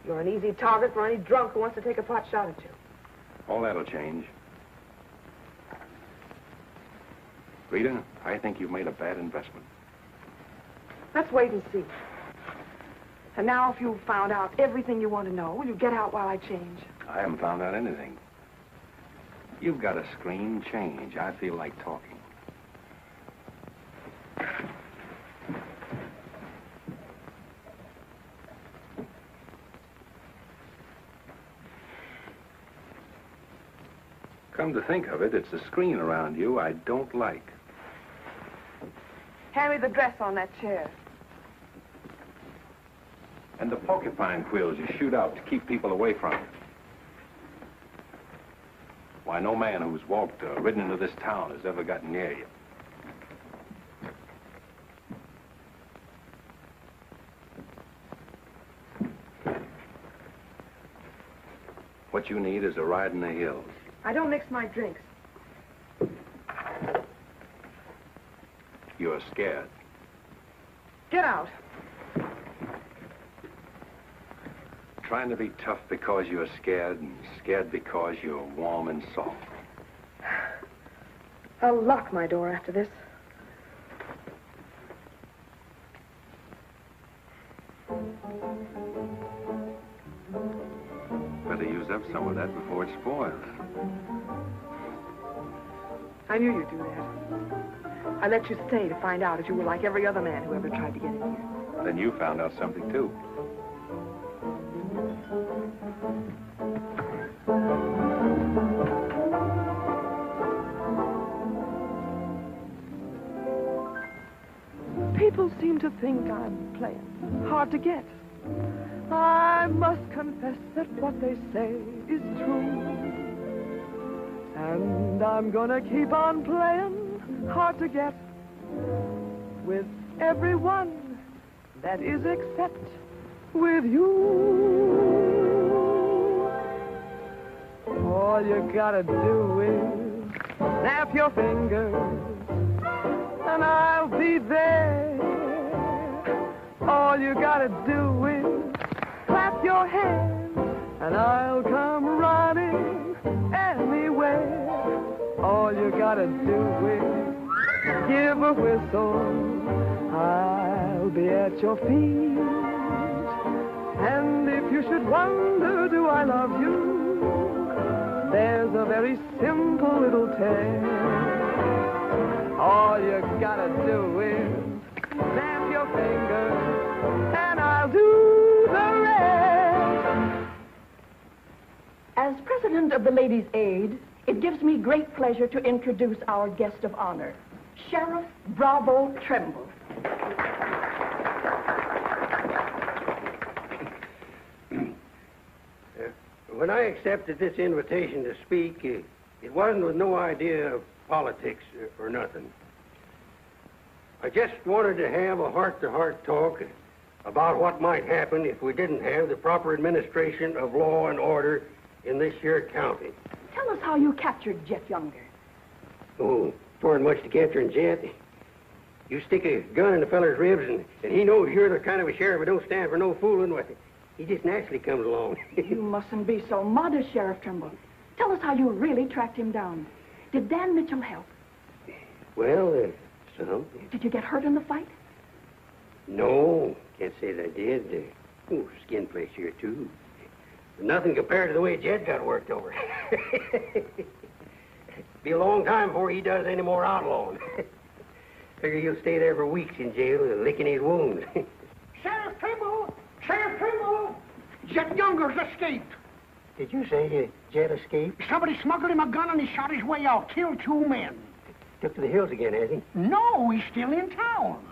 You're an easy target for any drunk who wants to take a pot shot at you. All that'll change. Rita, I think you've made a bad investment. Let's wait and see. And now, if you've found out everything you want to know, will you get out while I change? I haven't found out anything. You've got a scream change. I feel like talking. Come to think of it, it's the screen around you I don't like. Hand me the dress on that chair. And the porcupine quills you shoot out to keep people away from you. Why, no man who's walked or ridden into this town has ever gotten near you. What you need is a ride in the hills. I don't mix my drinks. You're scared. Get out. Trying to be tough because you're scared, and scared because you're warm and soft. I'll lock my door after this. Better use up some of that before it spoils. I knew you'd do that. I let you stay to find out if you were like every other man who ever tried to get in here. Then you found out something, too. People seem to think I'm playing hard to get. I must confess that what they say is true. And I'm gonna keep on playing hard to get with everyone that is except with you. All you gotta do is snap your fingers and I'll be there. All you gotta do is clap your hands and I'll come running anywhere. All you gotta do is give a whistle. I'll be at your feet. And if you should wonder, do I love you? There's a very simple little test. All you gotta do is snap your fingers, and I'll do the rest. As president of the Ladies' Aid, it gives me great pleasure to introduce our guest of honor, Sheriff Bravo Tremble. When I accepted this invitation to speak, it wasn't with no idea of politics or nothing. I just wanted to have a heart-to-heart talk about what might happen if we didn't have the proper administration of law and order in this here county. Tell us how you captured Jeff Younger. Oh, weren't much to capturing Jet. You stick a gun in the feller's ribs and he knows you're the kind of a sheriff that don't stand for no fooling. Well, he just naturally comes along. You mustn't be so modest, Sheriff Trimble. Tell us how you really tracked him down. Did Dan Mitchell help? Well, some. Did you get hurt in the fight? No, can't say that I did. Skin place here, too. Nothing compared to the way Jed got worked over. Be a long time before he does any more outlawing. Figure he'll stay there for weeks in jail, licking his wounds. Sheriff Trimble! Sheriff Trimble! Jet Younger's escaped. Did you say Jed escaped? Somebody smuggled him a gun and he shot his way out, killed 2 men. Took to the hills again, has he? No, he's still in town.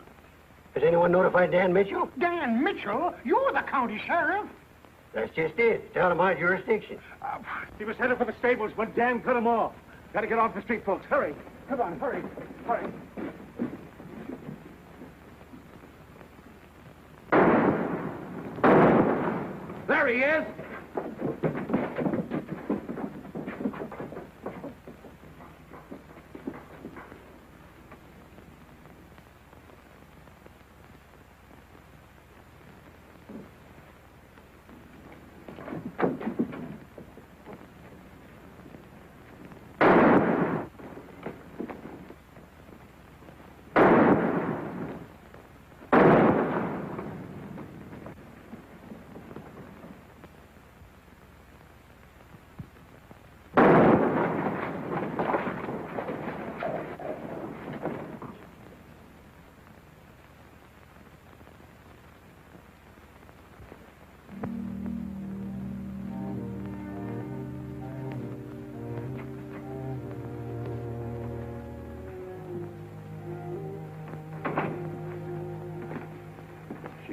Has anyone notified Dan Mitchell? Dan Mitchell? You're the county sheriff. That's just it. It's out of my jurisdiction. He was headed for the stables when Dan cut him off. Gotta get off the street, folks. Hurry. Come on, hurry. Hurry. There he is.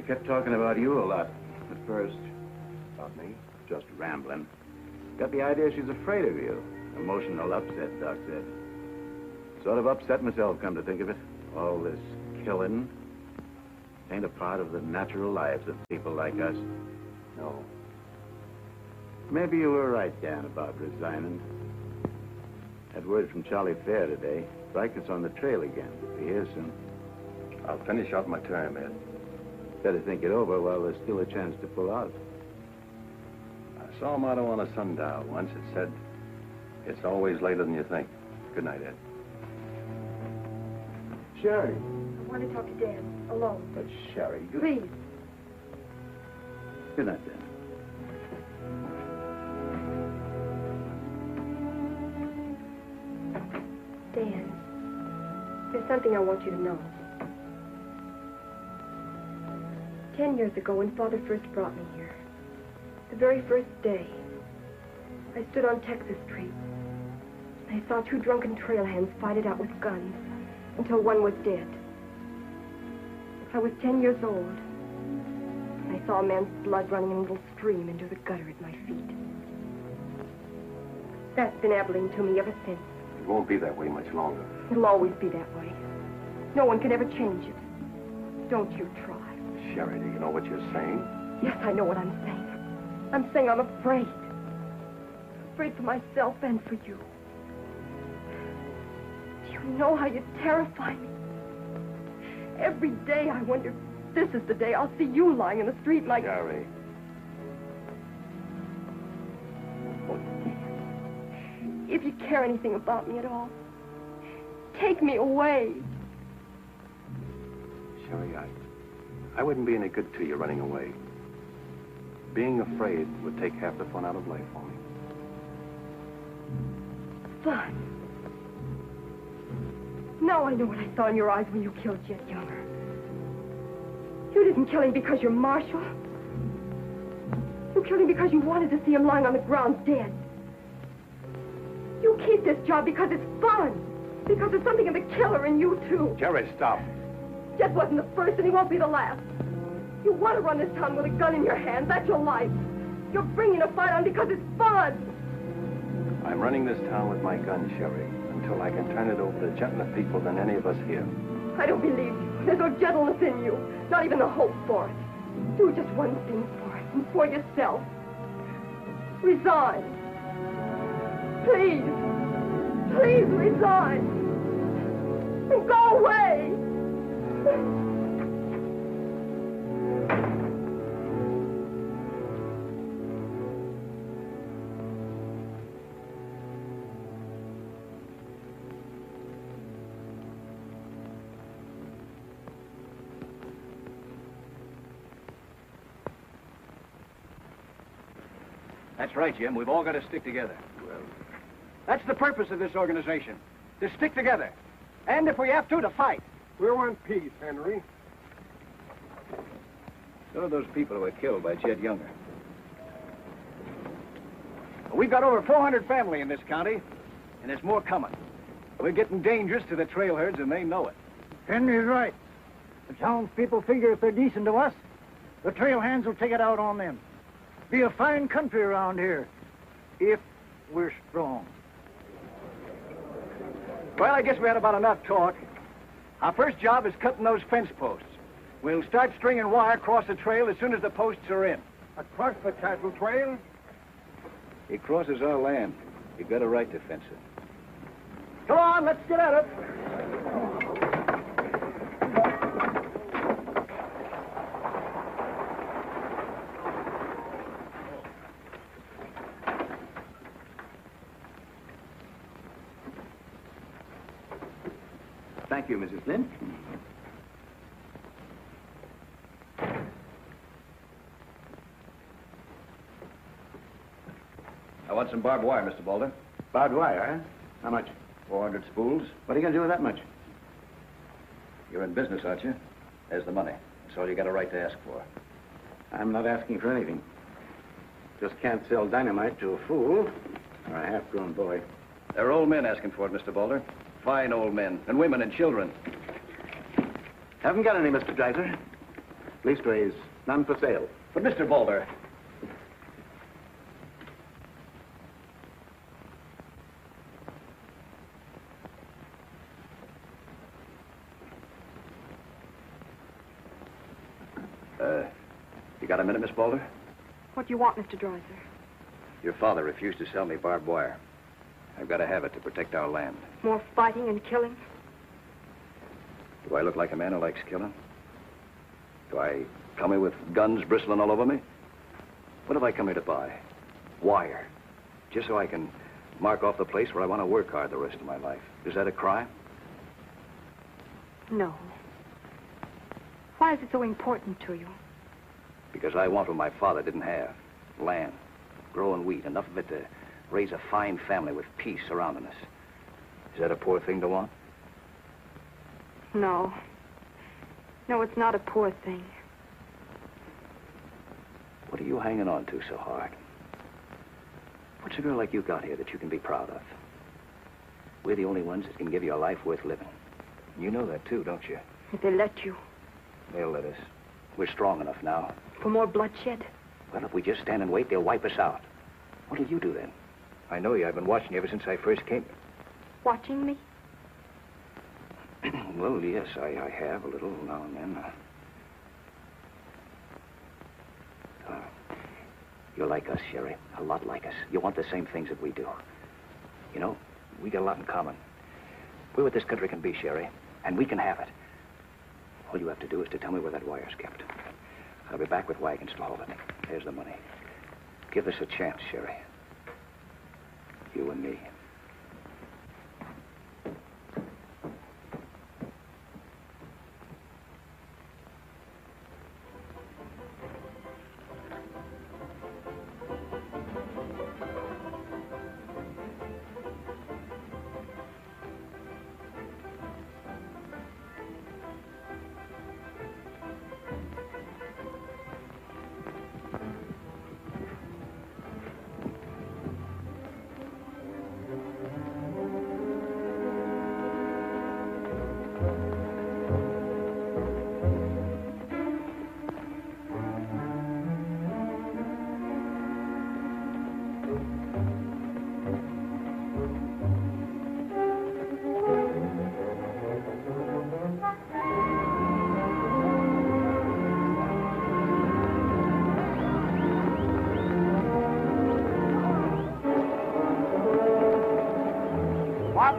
She kept talking about you a lot at first. About me? Just rambling. Got the idea she's afraid of you. Emotional upset, Doc said. Sort of upset myself, come to think of it. All this killing ain't a part of the natural lives of people like us. No. Maybe you were right, Dan, about resigning. Had word from Charlie Fair today. Brikett's on the trail again. Be here soon. I'll finish out my term, Ed. Better think it over while there's still a chance to pull out. I saw a motto on a sundial once. It said, "It's always later than you think." Good night, Ed. Sherry. I want to talk to Dan, alone. But Sherry, you... Please. Good night, Dan. Dan, there's something I want you to know. 10 years ago, when Father first brought me here, the very first day, I stood on Texas Street. I saw 2 drunken trail hands fight it out with guns until one was dead. I was 10 years old, and I saw a man's blood running in a little stream into the gutter at my feet. That's been Abilene to me ever since. It won't be that way much longer. It'll always be that way. No one can ever change it. Don't you try. Sherry, do you know what you're saying? Yes, I know what I'm saying. I'm saying I'm afraid. Afraid for myself and for you. Do you know how you terrify me? Every day I wonder if this is the day I'll see you lying in the street like... Sherry. If you care anything about me at all, take me away. Sherry, I wouldn't be any good to you running away. Being afraid would take half the fun out of life for me. Fun. Now I know what I saw in your eyes when you killed Jet Younger. You didn't kill him because you're Marshal. You killed him because you wanted to see him lying on the ground dead. You keep this job because it's fun. Because there's something in the killer in you, too. Jerry, stop. Jet wasn't the first, and he won't be the last. You want to run this town with a gun in your hand. That's your life. You're bringing a fight on because it's fun. I'm running this town with my gun, Sherry, until I can turn it over to gentler people than any of us here. I don't believe you. There's no gentleness in you. Not even the hope for it. Do just one thing for it, and for yourself. Resign. Please. Please resign. And go away. That's right, Jim. We've all got to stick together. Well, that's the purpose of this organization. To stick together. And if we have to fight. We want peace, Henry. So are those people who were killed by Jed Younger. We've got over 400 family in this county, and there's more coming. We're getting dangerous to the trail herds, and they know it. Henry's right. The townspeople figure if they're decent to us, the trail hands will take it out on them. Be a fine country around here, if we're strong. Well, I guess we had about enough talk. Our first job is cutting those fence posts. We'll start stringing wire across the trail as soon as the posts are in. Across the cattle trail? It crosses our land. You've got a right to fence it. Come on, let's get at it. Thank you, Mrs. Flynn. I want some barbed wire, Mr. Boulder. Barbed wire, huh? How much? 400 spools. What are you going to do with that much? You're in business, aren't you? There's the money. That's all you got a right to ask for. I'm not asking for anything. Just can't sell dynamite to a fool or a half-grown boy. There are old men asking for it, Mr. Boulder. Fine old men, and women and children. Haven't got any, Mr. Dreiser. Leastways, none for sale. But, Mr. Boulder, you got a minute, Miss Boulder? What do you want, Mr. Dreiser? Your father refused to sell me barbed wire. I've got to have it to protect our land. More fighting and killing? Do I look like a man who likes killing? Do I come here with guns bristling all over me? What have I come here to buy? Wire. Just so I can mark off the place where I want to work hard the rest of my life. Is that a crime? No. Why is it so important to you? Because I want what my father didn't have. Land. Growing wheat. Enough of it to raise a fine family with peace surrounding us. Is that a poor thing to want? No. No, it's not a poor thing. What are you hanging on to so hard? What's a girl like you got here that you can be proud of? We're the only ones that can give you a life worth living. You know that too, don't you? If they let you. They'll let us. We're strong enough now. For more bloodshed? Well, if we just stand and wait, they'll wipe us out. What'll you do then? I know you. I've been watching you ever since I first came. Watching me? Well, yes, I have a little now and then. You're like us, Sherry. A lot like us. You want the same things that we do. You know, we got a lot in common. We're what this country can be, Sherry, and we can have it. All you have to do is to tell me where that wire's kept. I'll be back with wagons to haul it. There's the money. Give us a chance, Sherry. You and me.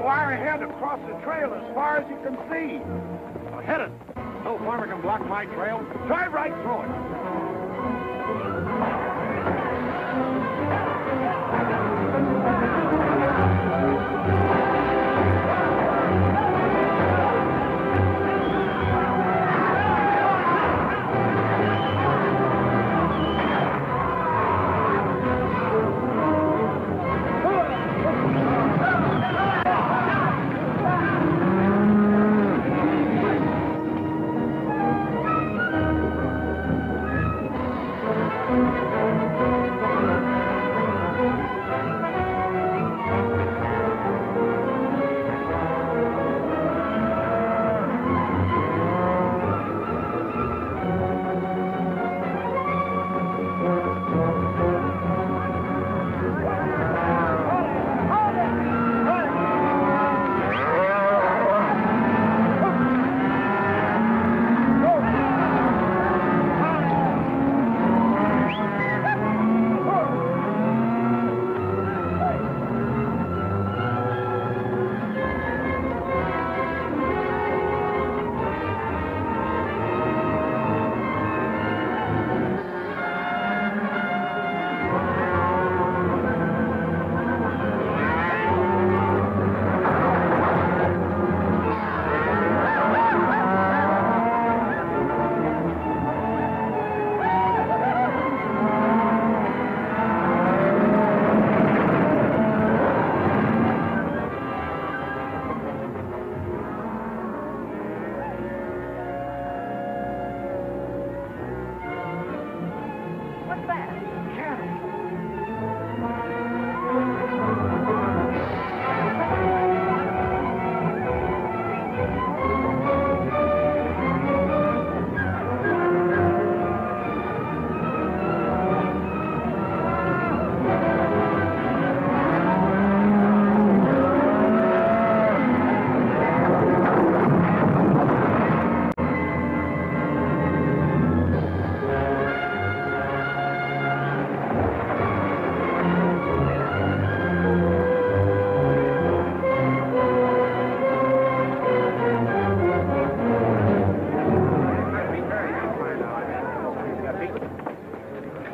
Wire ahead across the trail as far as you can see. Now hit it. No farmer can block my trail. Drive right through it.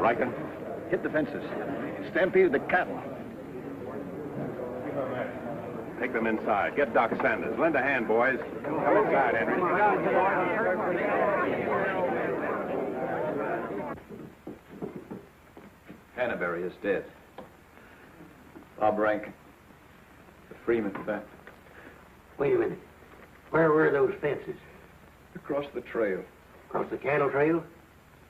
Riken? Hit the fences. Stampeded the cattle. Take them inside. Get Doc Sanders. Lend a hand, boys. Come inside, Henry. Hannaberry is dead. Bob Rank. The Freeman fact. Wait a minute. Where were those fences? Across the trail. Across the cattle trail?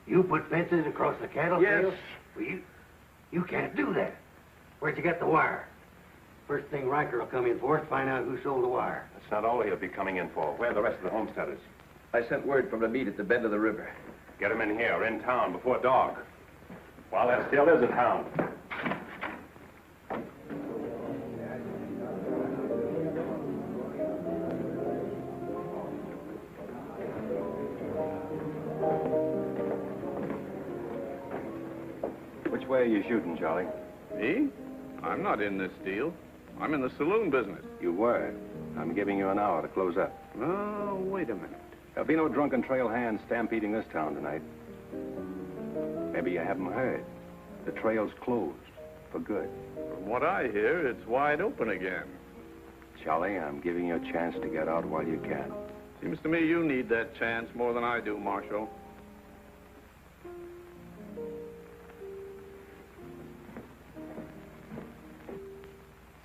You put fences across the cattle trail? Yes. Well, you can't do that. Where'd you get the wire? First thing Riker will come in for is find out who sold the wire. That's not all he'll be coming in for. Where are the rest of the homesteaders? I sent word from the meet at the bend of the river. Get them in here, in town, before dark. While there still is a town. Which way are you shooting, Charlie? Me? I'm not in this deal. I'm in the saloon business. You were. I'm giving you an hour to close up. Oh, wait a minute. There'll be no drunken trail hands stampeding this town tonight. Maybe you haven't heard. The trail's closed. For good. From what I hear, it's wide open again. Charlie, I'm giving you a chance to get out while you can. Seems to me you need that chance more than I do, Marshal.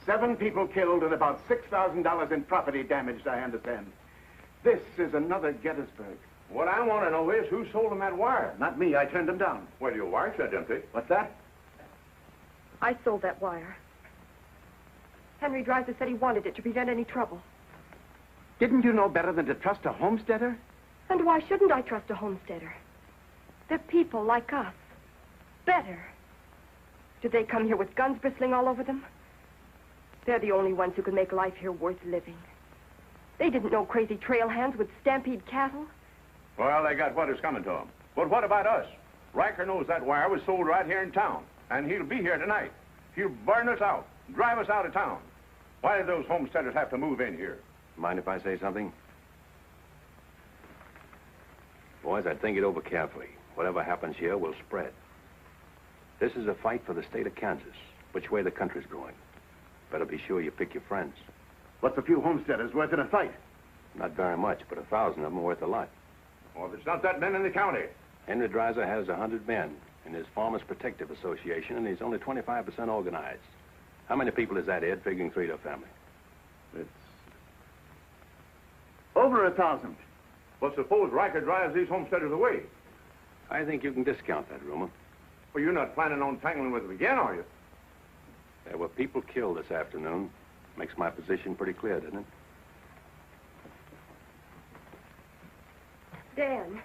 Seven people killed and about $6,000 in property damaged, I understand. This is another Gettysburg. What I want to know is who sold them that wire? Not me. I turned them down. Well, your wire said empty. What's that? I sold that wire. Henry Dreiser said he wanted it to prevent any trouble. Didn't you know better than to trust a homesteader? And why shouldn't I trust a homesteader? They're people like us. Better. Did they come here with guns bristling all over them? They're the only ones who can make life here worth living. They didn't know crazy trail hands would stampede cattle. Well, they got what is coming to them. But what about us? Riker knows that wire was sold right here in town, and he'll be here tonight. He'll burn us out, drive us out of town. Why did those homesteaders have to move in here? Mind if I say something? Boys, I'd think it over carefully. Whatever happens here will spread. This is a fight for the state of Kansas, which way the country's going. Better be sure you pick your friends. What's a few homesteaders worth in a fight? Not very much, but 1,000 of them are worth a lot. Well, there's not that many in the county. Henry Dreiser has 100 men in his Farmers Protective Association, and he's only 25% organized. How many people is that, Ed, figuring 3 to a family? It's over 1,000. Well, suppose Riker drives these homesteaders away. I think you can discount that rumor. Well, you're not planning on tangling with them again, are you? There were people killed this afternoon. Makes my position pretty clear, doesn't it? Dan,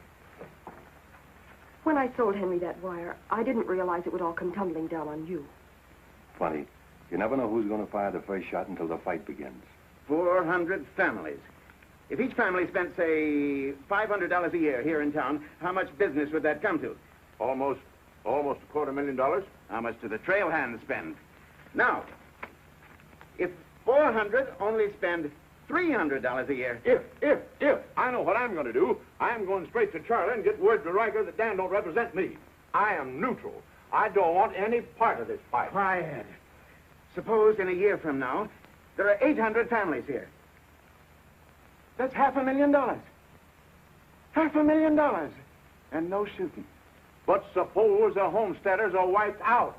when I sold Henry that wire, I didn't realize it would all come tumbling down on you. Funny. You never know who's going to fire the first shot until the fight begins. 400 families. If each family spent, say, $500 a year here in town, how much business would that come to? Almost $250,000. How much do the trail hands spend? Now, if 400 only spend $300 a year. If. I know what I'm going to do. I'm going straight to Charlie and get word to Riker that Dan don't represent me. I am neutral. I don't want any part of this fight. Quiet. Suppose in a year from now, there are 800 families here. That's $500,000. $500,000. And no shooting. But suppose the homesteaders are wiped out.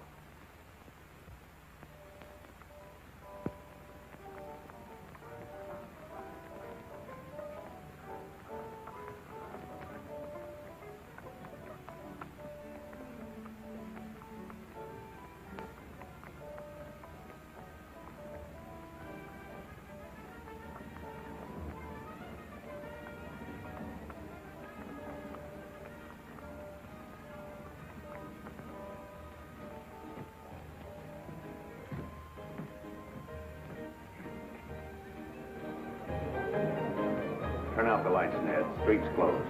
Turn out the lights, Ned. Street's closed.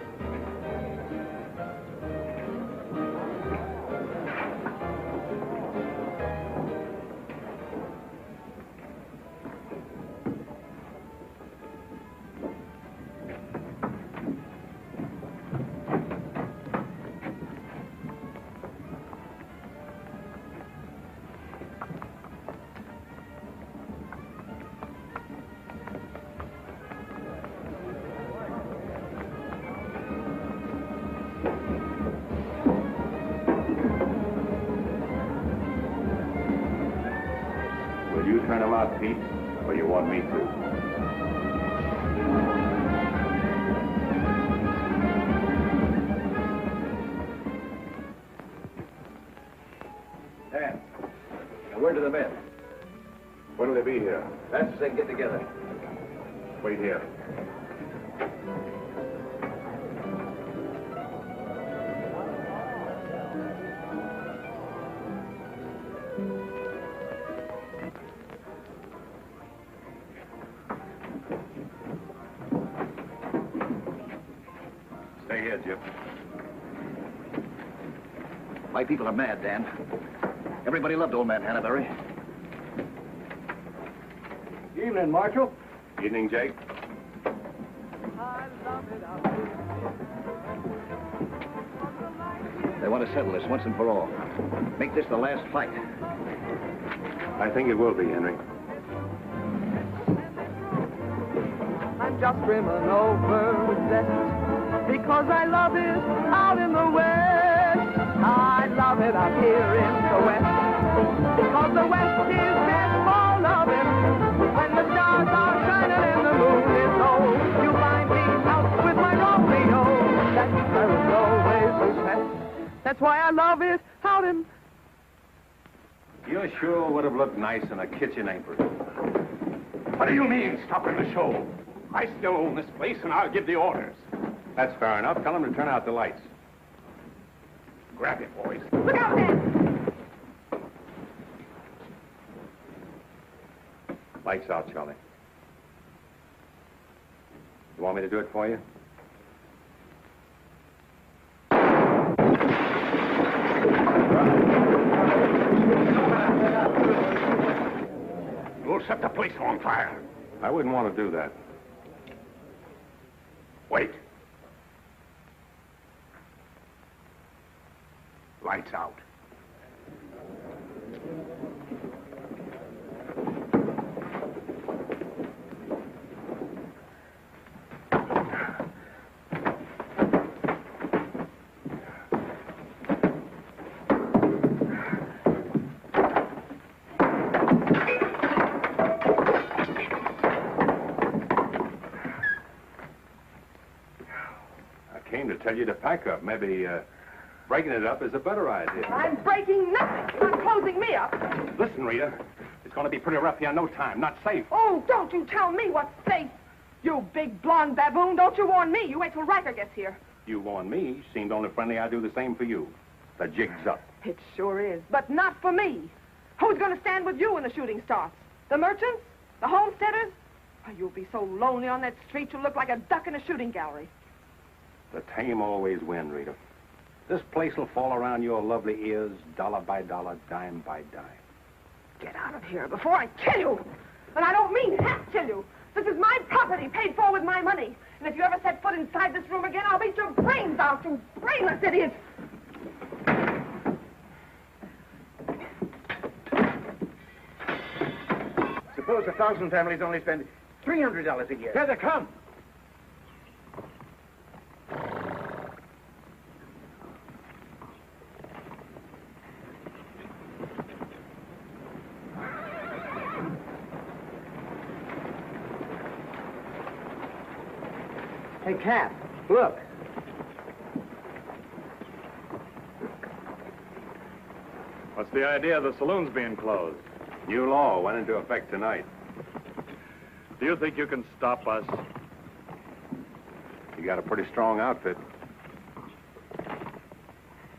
out, Pete, or you want me to? Dan, a word to the men. When'll they be here? That's as they can get together. Wait here. Stay here, Jip. My people are mad, Dan. Everybody loved old man Hannaberry. Evening, Marshal. Evening, Jake. They want to settle this once and for all. Make this the last fight. I think it will be, Henry. I'm just brimming over with zest because I love it out in the west. I love it out here in the west because the west is meant for loving. When the stars are shining and the moon is low, you find me out with my Romeo. That's always so sad. That's why I love it out in... You sure would have looked nice in a kitchen apron. What do you mean, stopping the show? I still own this place, and I'll give the orders. That's fair enough. Tell them to turn out the lights. Grab it, boys. Look out, man! Lights out, Charlie. You want me to do it for you? You'll set the place on fire. I wouldn't want to do that. Wait. Lights out. Tell you to pack up. Maybe breaking it up is a better idea. I'm breaking nothing. You're not closing me up. Listen, Rita. It's going to be pretty rough here in no time. Not safe. Oh, don't you tell me what's safe. You big blonde baboon, don't you warn me. You wait till Riker gets here. You warn me. Seemed only friendly I'd do the same for you. The jig's up. It sure is, but not for me. Who's going to stand with you when the shooting starts? The merchants? The homesteaders? Oh, you'll be so lonely on that street you'll look like a duck in a shooting gallery. The tame always win, Rita. This place will fall around your lovely ears, dollar by dollar, dime by dime. Get out of here before I kill you. And I don't mean half kill you. This is my property, paid for with my money. And if you ever set foot inside this room again, I'll beat your brains out, you brainless idiot. Suppose 1,000 families only spend $300 a year. Here they come. Hey, Cap, look. What's the idea of the saloons being closed? New law went into effect tonight. Do you think you can stop us? You got a pretty strong outfit.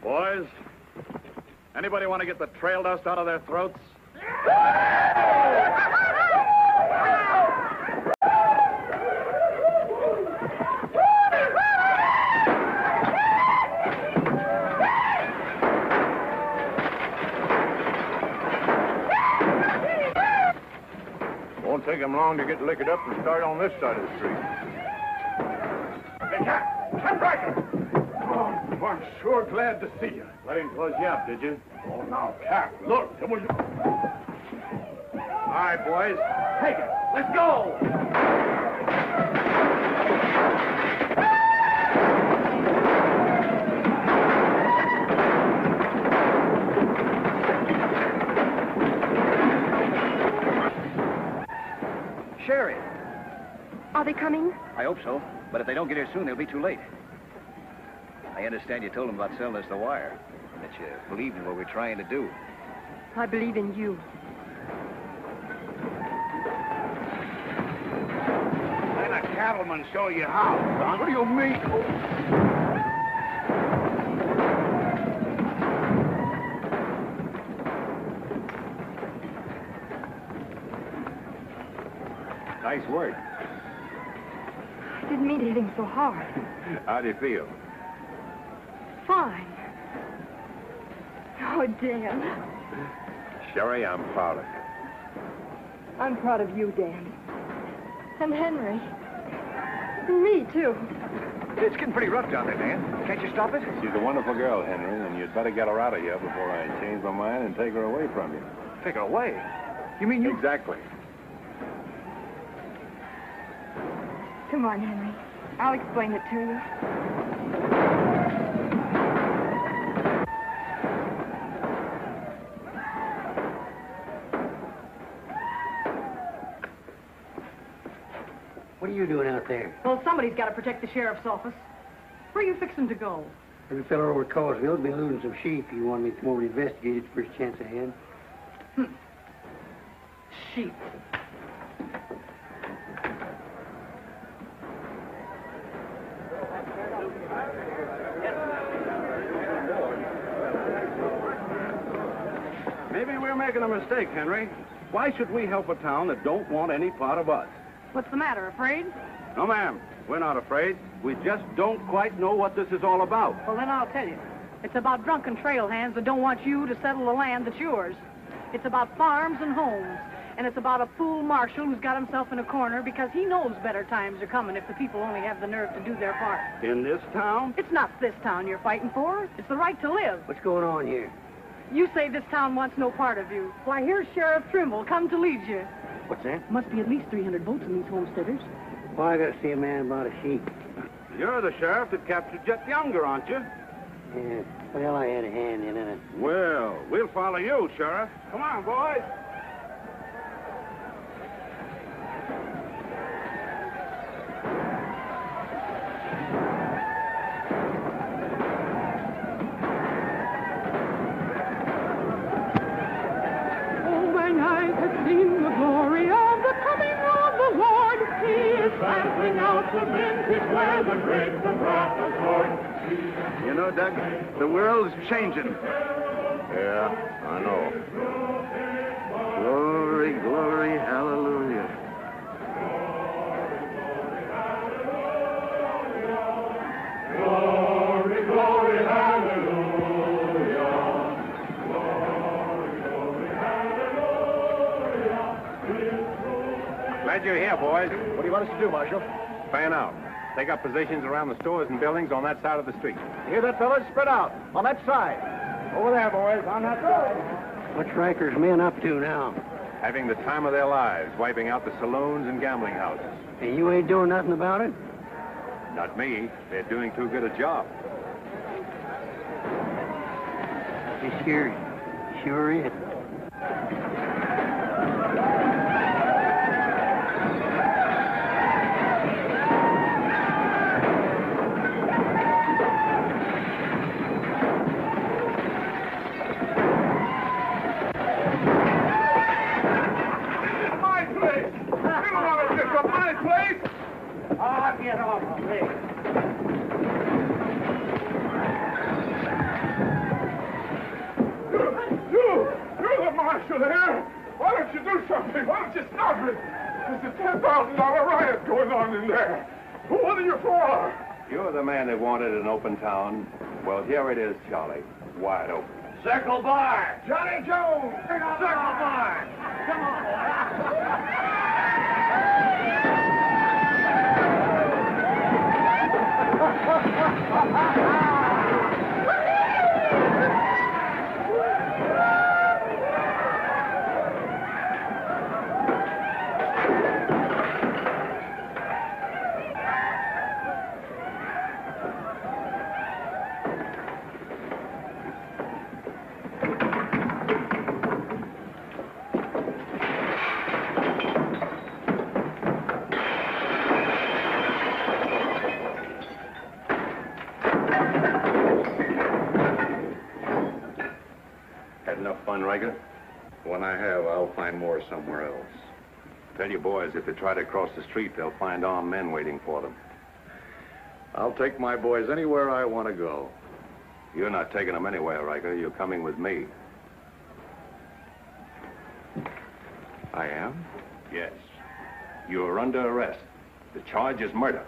Boys, anybody want to get the trail dust out of their throats? Won't take them long to get liquored up and start on this side of the street. Hey, Cap Riker! Oh, I'm sure glad to see you. Let him close you up, did you? Oh, now, Cap, look. It was... All right, boys. Take it. Let's go! Are they coming? I hope so, but if they don't get here soon, they'll be too late. I understand you told them about selling us the wire, and that you believed in what we're trying to do. I believe in you. Let a cattleman show you how, son. What do you mean? Nice work. I didn't mean to hit him so hard. How do you feel? Fine. Oh, Dan. Sherry, I'm proud of you. I'm proud of you, Dan. And Henry. And me, too. It's getting pretty rough down there, Dan. Can't you stop it? She's a wonderful girl, Henry, and you'd better get her out of here before I change my mind and take her away from you. Take her away? You mean you... Exactly. Come on, Henry. I'll explain it to you. What are you doing out there? Well, somebody's got to protect the sheriff's office. Where are you fixing to go? Every fellow over at Causeville's been losing some sheep. You want me to come over and investigate it the first chance I had? Sheep. Maybe we're making a mistake, Henry. Why should we help a town that don't want any part of us? What's the matter, afraid? No, ma'am. We're not afraid. We just don't quite know what this is all about. Well, then I'll tell you. It's about drunken trail hands that don't want you to settle the land that's yours. It's about farms and homes. And it's about a fool marshal who's got himself in a corner because he knows better times are coming if the people only have the nerve to do their part. In this town? It's not this town you're fighting for. It's the right to live. What's going on here? You say this town wants no part of you. Why, here's Sheriff Trimble come to lead you. What's that? Must be at least 300 votes in these homesteaders. Well, I gotta see a man about a sheep. You're the sheriff that captured Jet Younger, aren't you? Yeah. Well, I had a hand in it. Well, we'll follow you, Sheriff. Come on, boys. Seen the glory of the coming of the Lord. He is trampling out the vintage where the grapes of wrath are poured. You know, Doug, the world's changing. Yeah, I know. Glory, glory, hallelujah. Glory, glory, hallelujah. Glad you're here, boys. What do you want us to do, Marshal? Fan out. Take up positions around the stores and buildings on that side of the street. Hear that, fellas? Spread out. On that side. Over there, boys. On that side. What's Riker's men up to now? Having the time of their lives, wiping out the saloons and gambling houses. And you ain't doing nothing about it? Not me. They're doing too good a job. You sure is. Get off of me. You're the marshal there. Why don't you do something? Why don't you stop it? There's a $10,000 riot going on in there. What are you for? You're the man that wanted an open town. Well, here it is, Charlie. Wide open. Circle Bar. Johnny Jones. Circle Bar. Come on. fun, Riker? When I have, I'll find more somewhere else. Tell your boys if they try to cross the street, they'll find armed men waiting for them. I'll take my boys anywhere I want to go. You're not taking them anywhere, Riker. You're coming with me. I am? Yes. You're under arrest. The charge is murder.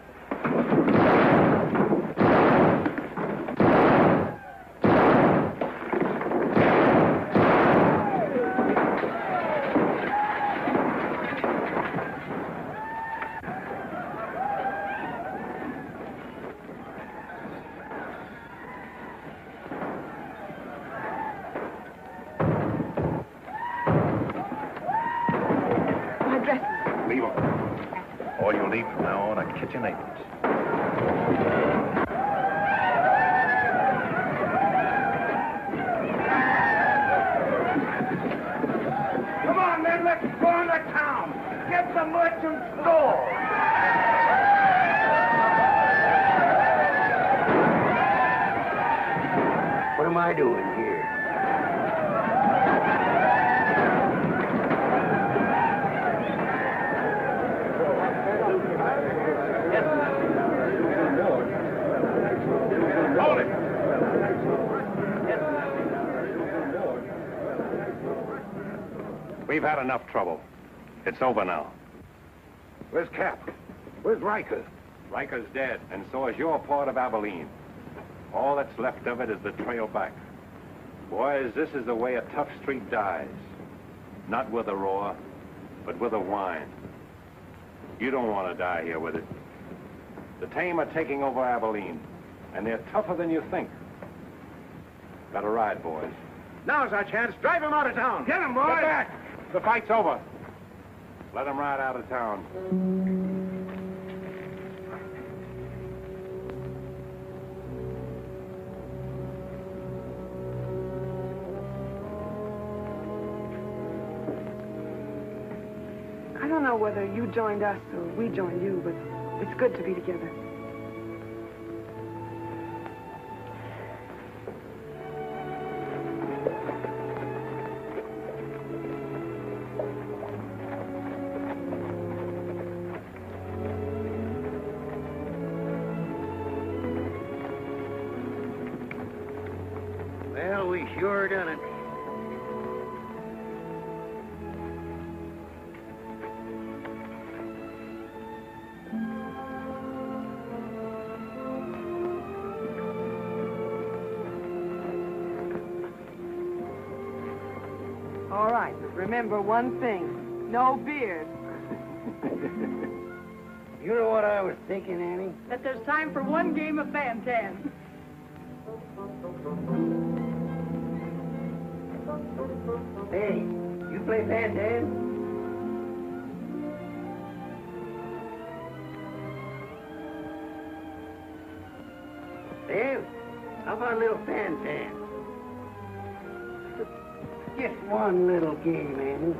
Leave them. All you'll need from now on are kitchen aprons. Come on, men, let's go into town. Get the merchant store. What am I doing here? Hold it! We've had enough trouble. It's over now. Where's Cap? Where's Riker? Riker's dead, and so is your part of Abilene. All that's left of it is the trail back. Boys, this is the way a tough street dies. Not with a roar, but with a whine. You don't want to die here with it. The tame are taking over Abilene, and they're tougher than you think. Got a ride, boys. Now's our chance. Drive him out of town. Get him, boys. Get back! The fight's over. Let them ride out of town. I don't know whether you joined us or we joined you, but it's good to be together. Well, we sure done it. All right, but remember one thing. No beard. You know what I was thinking, Annie? That there's time for one game of Fan-Tan. Hey, you play Fan-Tan? Dave, how about a little Fan-Tan? Just one little game, Annie.